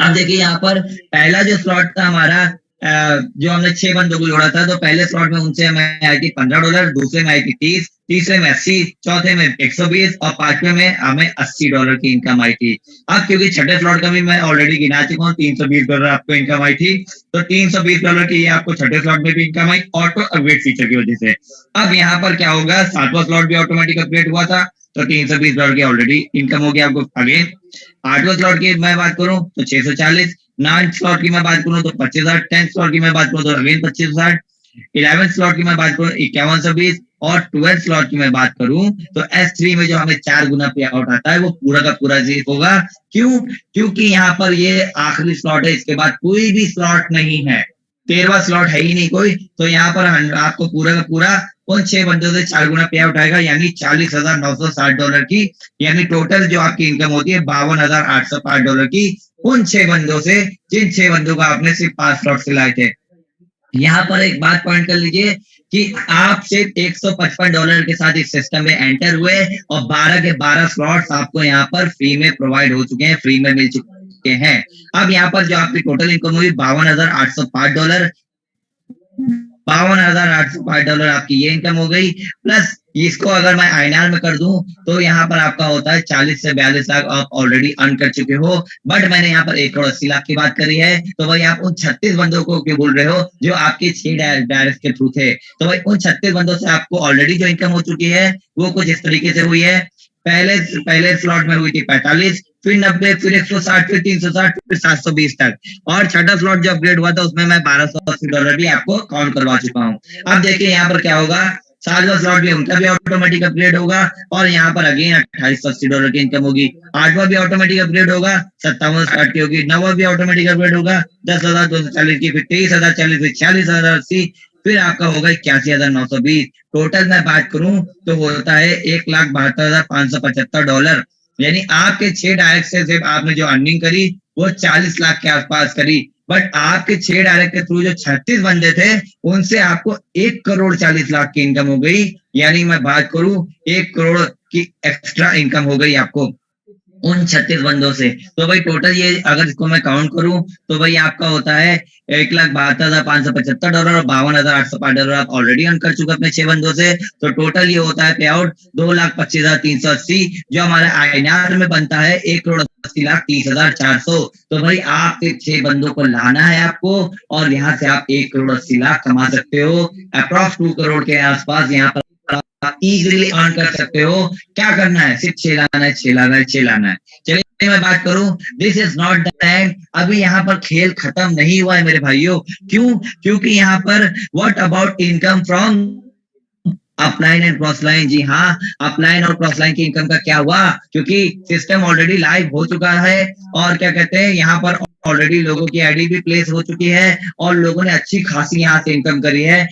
अब देखिए यहाँ पर पहला जो स्लॉट था हमारा, जो हमने 6 बंदों को जोड़ा था, तो पहले स्लॉट में उनसे हमें आई थी $15, दूसरे में आई थी 30, तीसरे में 80, चौथे में 120 और 5वें में हमें $80 की इनकम आई थी। अब क्योंकि छठे स्लॉट का भी मैं ऑलरेडी गिना चुका हूँ, $320 आपको इनकम आई थी, तो $320 की आपको छठे स्लॉट में भी इनकम आई ऑटो अपग्रेड फीचर की वजह से। अब यहाँ पर क्या होगा, 7वां स्लॉट भी ऑटोमेटिक अपग्रेड हुआ था, तो $320 की ऑलरेडी इनकम हो गया आपको। अगेन 8वें स्लॉट की मैं बात करूं तो 640, 9th स्लॉट की मैं बात करूं तो 25,000, 10th स्लॉट की मैं बात करूं तो अगेन 25,000, 11th स्लॉट की मैं बात करूं 5120, और 12th स्लॉट की मैं बात करूं तो S3 में जो हमें 4 गुना पे आउट आता है वो पूरा का पूरा जीत होगा। क्यों? क्योंकि यहाँ पर ये आखिरी स्लॉट है, इसके बाद कोई भी स्लॉट नहीं है, 13वां स्लॉट है ही नहीं कोई। तो यहाँ पर आपको पूरा का पूरा उन 6 बंदों से 4 गुना पे आउट आएगा, यानी $40,960 की, यानी टोटल जो आपकी इनकम होती है $52,805 की, उन 6 बंदों से, जिन 6 बंदों का आपने सिर्फ 5 स्लॉट से लाए थे। यहाँ पर एक बात पॉइंट कर लीजिए कि आप सिर्फ $155 के साथ इस सिस्टम में एंटर हुए, और 12 के 12 स्लॉट्स आपको यहाँ पर फ्री में प्रोवाइड हो चुके हैं, फ्री में मिल चुके हैं। अब यहाँ पर जो आपकी टोटल इनकम हुई $52,805, $52,805 आपकी ये इनकम हो गई। प्लस इसको अगर मैं INR में कर दूं तो यहाँ पर आपका होता है 40 से 42 लाख आप ऑलरेडी अर्न कर चुके हो। बट मैंने यहाँ पर 1,80,00,000 की बात करी है, तो भाई आप उन 36 बंदों को क्यों बोल रहे हो जो आपके 6 डायरेक्ट के थ्रू थे। तो भाई उन 36 बंदों से आपको ऑलरेडी जो इनकम हो चुकी है वो कुछ इस तरीके से हुई है। पहले स्लॉट में हुई थी 45, फिर 90, फिर 160, फिर 360, फिर 720 तक, और छठा स्लॉट जो अपग्रेड हुआ था उसमें मैं $1,280 भी आपको काउंट करवा चुका हूँ। अब देखिए यहाँ पर क्या होगा, 7वां स्लॉट भी उनका भी ऑटोमेटिक अपग्रेड होगा और यहाँ पर अगेन $2880 की इनकम होगी। 8वां भी ऑटोमेटिक अपग्रेड होगा, 57वां स्टार्ट की होगी। 9वां भी ऑटोमेटिक अपग्रेड होगा, 10,240 की, फिर 23,040, फिर 46,080, फिर आपका होगा 81,920। टोटल मैं बात करूं तो होता है $1,72,575। यानी आपके 6 डायरेक्ट से सिर्फ आपने जो अर्निंग करी वो 40 लाख के आसपास करी। बट आपके 6 डायरेक्ट के थ्रू जो 36 बंदे थे उनसे आपको 1,40,00,000 की इनकम हो गई। यानी मैं बात करूं 1 करोड़ की एक्स्ट्रा इनकम हो गई आपको उन 36 बंदों से। तो भाई टोटल ये अगर इसको मैं काउंट करूं तो भाई आपका होता है $1,72,575 और $52,805 आप ऑलरेडी अर्न कर चुके अपने 6 बंदों से। तो टोटल ये होता है पे आउट 2,25,380 जो हमारे INR में बनता है 1,80,30,400। तो भाई आपके 6 बंदों को लाना है आपको और यहाँ से आप 1,80,00,000 कमा सकते हो। अप्रॉक्स 2 करोड़ के आसपास यहाँ पर इजीली अर्न कर सकते हो। क्या करना है, सिर्फ 6 लाना है, 6 लाना है, 6 लाना है। चलिए मैं बात करूं, this is not the end. अभी यहाँ पर खेल खत्म नहीं हुआ है मेरे भाइयों। क्यों? क्योंकि यहाँ पर what about income from upline and crossline. जी हाँ, अपलाइन और क्रॉसलाइन की इनकम का क्या हुआ, क्योंकि सिस्टम ऑलरेडी लाइव हो चुका है और क्या कहते हैं यहाँ पर ऑलरेडी लोगों की आईडी भी प्लेस हो चुकी है और लोगों ने अच्छी खासी यहाँ से इनकम करी है।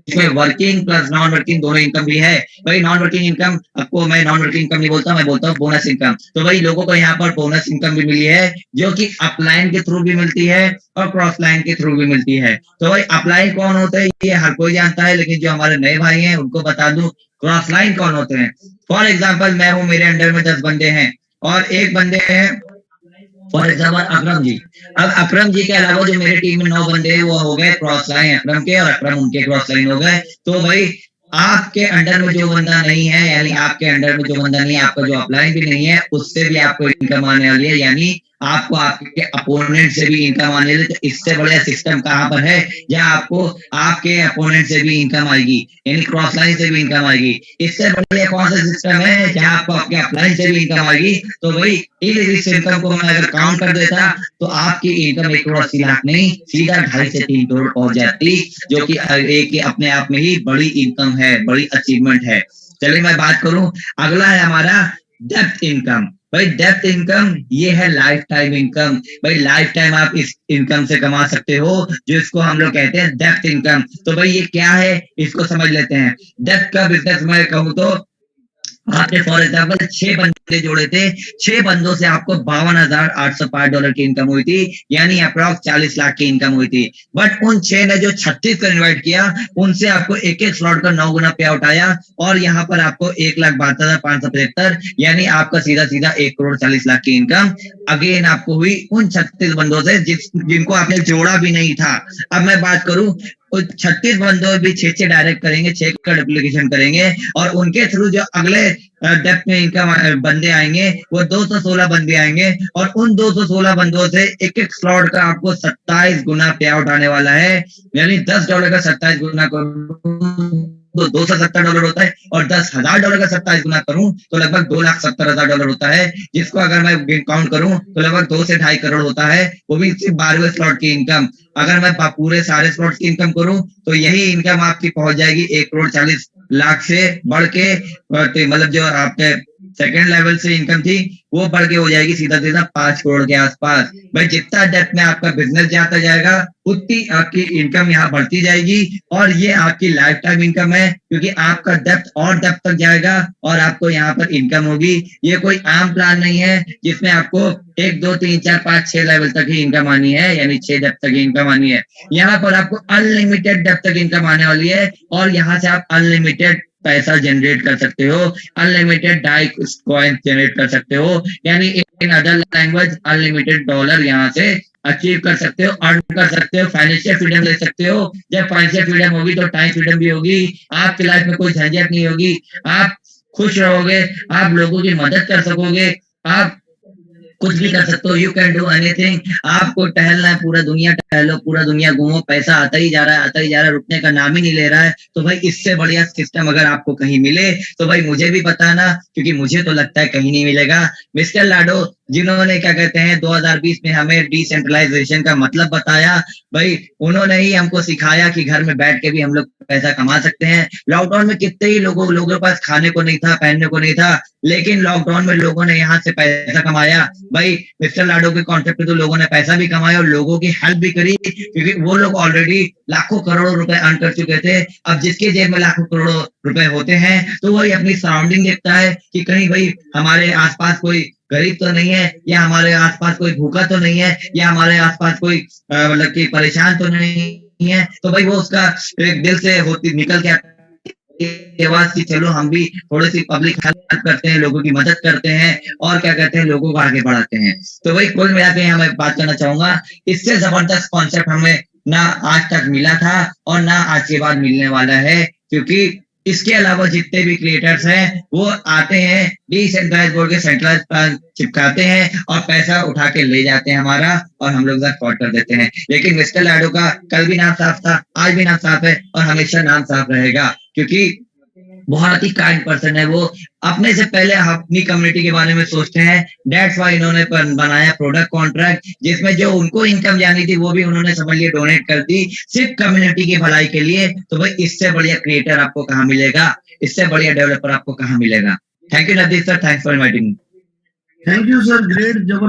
इसमें वर्किंग प्लस नॉन वर्किंग दोनों इनकम भी है। भाई नॉन वर्किंग इनकम, आपको मैं नॉन वर्किंग इनकम नहीं बोलता, मैं बोलता हूँ बोनस इनकम। तो भाई लोगों को यहाँ पर बोनस इनकम भी मिली है जो कि अपलाइन के थ्रू भी मिलती है और क्रॉस लाइन के थ्रू भी मिलती है। तो भाई अपलाइन कौन होते हैं ये हर कोई जानता है, लेकिन जो हमारे नए भाई हैं उनको बता दूं क्रॉस लाइन कौन होते हैं। फॉर एग्जाम्पल मैं हूँ, मेरे अंडर में 10 बंदे हैं और एक बंदे हैं फॉर एग्जाम्पल अकरम जी। अब अकरम जी के अलावा जो मेरी टीम में 9 बंदे हैं वो हो गए क्रॉस लाइन अकरम के और अकरम उनके क्रॉस लाइन हो गए। तो भाई आपके अंडर में जो बंदा नहीं है, यानी आपके अंडर में जो बंदा नहीं है, आपका जो अपलाइन भी नहीं है, उससे भी आपको इनकम आने वाली है। यानी आपको आपके अपोनेंट से भी इनकम आने वाली है। तो इससे बड़ा सिस्टम कहाँ पर है जहाँ आपको आपके अपोनेंट से भी इनकम आएगी, यानी क्रॉस लाइन से भी इनकम आएगी। इससे बढ़िया कौन सा सिस्टम है जहाँ आपको आपके अपलाइन से भी इनकम आएगी। तो भाई इस इनकम को मैं अगर काउंट कर देता तो आपकी इनकम 1,80,00,000 नहीं, सीधा 2.5 से 3 करोड़ पहुंच जाती, जो कि एक अपने आप में ही बड़ी इनकम है, बड़ी अचीवमेंट है। चलिए मैं बात करूं, अगला है हमारा डेप्थ इनकम। भाई डेप्थ इनकम ये है लाइफ टाइम इनकम। भाई लाइफ टाइम आप इस इनकम से कमा सकते हो, जो इसको हम लोग कहते हैं डेप्थ इनकम। तो भाई ये क्या है, इसको समझ लेते हैं। डेप्थ का बिजनेस मैं कहूँ तो आपने फॉर एग्जाम्पल 6 बंदे जोड़े थे, 6 बंदों से आपको $52,805 की इनकम हुई थी, यानी अप्रॉक्स 40 लाख की इनकम हुई थी। बट उन 6 ने जो 36 को इन्वाइट किया उनसे आपको एक एक स्लॉट का 9 गुना पे आउट आया और यहाँ पर आपको 1,72,575, यानी आपका सीधा सीधा 1,40,00,000 की इनकम अगेन आपको हुई उन 36 बंदों से जिनको आपने जोड़ा भी नहीं था। अब मैं बात करूं 36 बंदों भी 6 डायरेक्ट करेंगे, 6 का डुप्लीकेशन करेंगे और उनके थ्रू जो अगले डेप्थ में इनकम बंदे आएंगे वो 216 बंदे आएंगे और उन 216 बंदों से एक एक स्लॉट का आपको 27 गुना पे आउट आने वाला है। यानी $10 का 27 गुना तो $270 होता है और $10,000 का 27 गुना करूं तो लगभग $2,70,000 होता है, जिसको अगर मैं काउंट करूं तो लगभग 2 से 2.5 करोड़ होता है, वो भी सिर्फ 12वें स्लॉट की इनकम। अगर मैं पूरे सारे स्लॉट की इनकम करूं तो यही इनकम आपकी पहुंच जाएगी 1,40,00,000 से बढ़ के, मतलब जो आपके सेकेंड लेवल से इनकम थी वो बढ़ के हो जाएगी सीधा सीधा 5 करोड़ के आसपास। भाई जितना डेप्थ में आपका बिजनेस जाता जाएगा उतनी आपकी इनकम यहाँ बढ़ती जाएगी और ये आपकी लाइफ टाइम इनकम है, क्योंकि आपका डेप्थ और डेप्थ तक जाएगा और आपको यहाँ पर इनकम होगी। ये कोई आम प्लान नहीं है जिसमें आपको 1, 2, 3, 4, 5, 6 लेवल तक ही इनकम आनी है, यानी 6 डेप्थ तक इनकम आनी है। यहाँ पर आपको अनलिमिटेड डेप्थ तक इनकम आने वाली है और यहाँ से आप अनलिमिटेड पैसा जनरेट कर सकते हो, अनलिमिटेड कॉइन जनरेट कर सकते हो, यानी in other language unlimited dollar यहाँ से अचीव कर सकते हो, अर्न कर सकते हो, फाइनेंशियल फ्रीडम ले सकते हो। जब फाइनेंशियल फ्रीडम होगी तो टाइम फ्रीडम भी होगी, आपकी लाइफ में कोई झंझट नहीं होगी, आप खुश रहोगे, आप लोगों की मदद कर सकोगे, आप कुछ भी कर सकते हो, यू कैन डू एनीथिंग। आपको टहलना है, पूरा दुनिया टहलो, पूरा दुनिया घूमो, पैसा आता ही जा रहा है, आता ही जा रहा है, रुकने का नाम ही नहीं ले रहा है। तो भाई इससे बढ़िया सिस्टम अगर आपको कहीं मिले तो भाई मुझे भी बताना, क्योंकि मुझे तो लगता है कहीं नहीं मिलेगा। मिस्टर लाडो जिन्होंने क्या कहते हैं 2020 में हमें डिसेंट्रलाइजेशन का मतलब बताया, भाई उन्होंने ही हमको सिखाया कि घर में बैठ के भी हम लोग पैसा कमा सकते हैं। लॉकडाउन में कितने ही लोगों के पास खाने को नहीं था, पहनने को नहीं था, लेकिन लॉकडाउन में लोगों ने यहाँ से पैसा कमाया। भाई मिस्टर लाडो के कॉन्सेप्ट पे तो लोगों ने पैसा भी कमाया और लोगों की हेल्प भी करी, क्योंकि वो लोग ऑलरेडी लाखों करोड़ों रुपए अर्न कर चुके थे। अब जिसके जेब में लाखों करोड़ों रुपए होते हैं तो वही अपनी सराउंडिंग देखता है कि कहीं भाई हमारे आसपास कोई गरीब तो नहीं है, या हमारे आसपास कोई भूखा तो नहीं है, या हमारे आसपास कोई मतलब कि परेशान तो नहीं है। तो भाई वो उसका एक दिल से होती निकल के आवाज की चलो हम भी थोड़ी सी पब्लिक हेल्प करते हैं, लोगों की मदद करते हैं और क्या कहते हैं लोगों को आगे बढ़ाते हैं। तो वही कुल मिला के मैं बात करना चाहूंगा, इससे जबरदस्त कॉन्सेप्ट हमें ना आज तक मिला था और ना आज के बाद मिलने वाला है, क्योंकि इसके अलावा जितने भी क्रिएटर्स हैं वो आते हैं डिसेंट्रलाइज बोर्ड के सेंट्रलाइज प्लान चिपकाते हैं और पैसा उठा के ले जाते हैं हमारा, और हम लोग फ्रॉड कर देते हैं। लेकिन मिस्टर लाडो का कल भी नाम साफ था, आज भी नाम साफ है और हमेशा नाम साफ रहेगा, क्योंकि बहुत ही काइंड पर्सन है वो। अपने से पहले अपनी कम्युनिटी के बारे में सोचते हैं, दैट्स व्हाई इन्होंने बनाया प्रोडक्ट कॉन्ट्रैक्ट, जिसमें जो उनको इनकम जानी थी वो भी उन्होंने समझ लिया डोनेट कर दी, सिर्फ कम्युनिटी की भलाई के लिए। तो भाई इससे बढ़िया क्रिएटर आपको कहाँ मिलेगा, इससे बढ़िया डेवलपर आपको कहाँ मिलेगा। Thank you Navdeep sir, thanks for inviting me. Thank you sir, great, जबरदस्त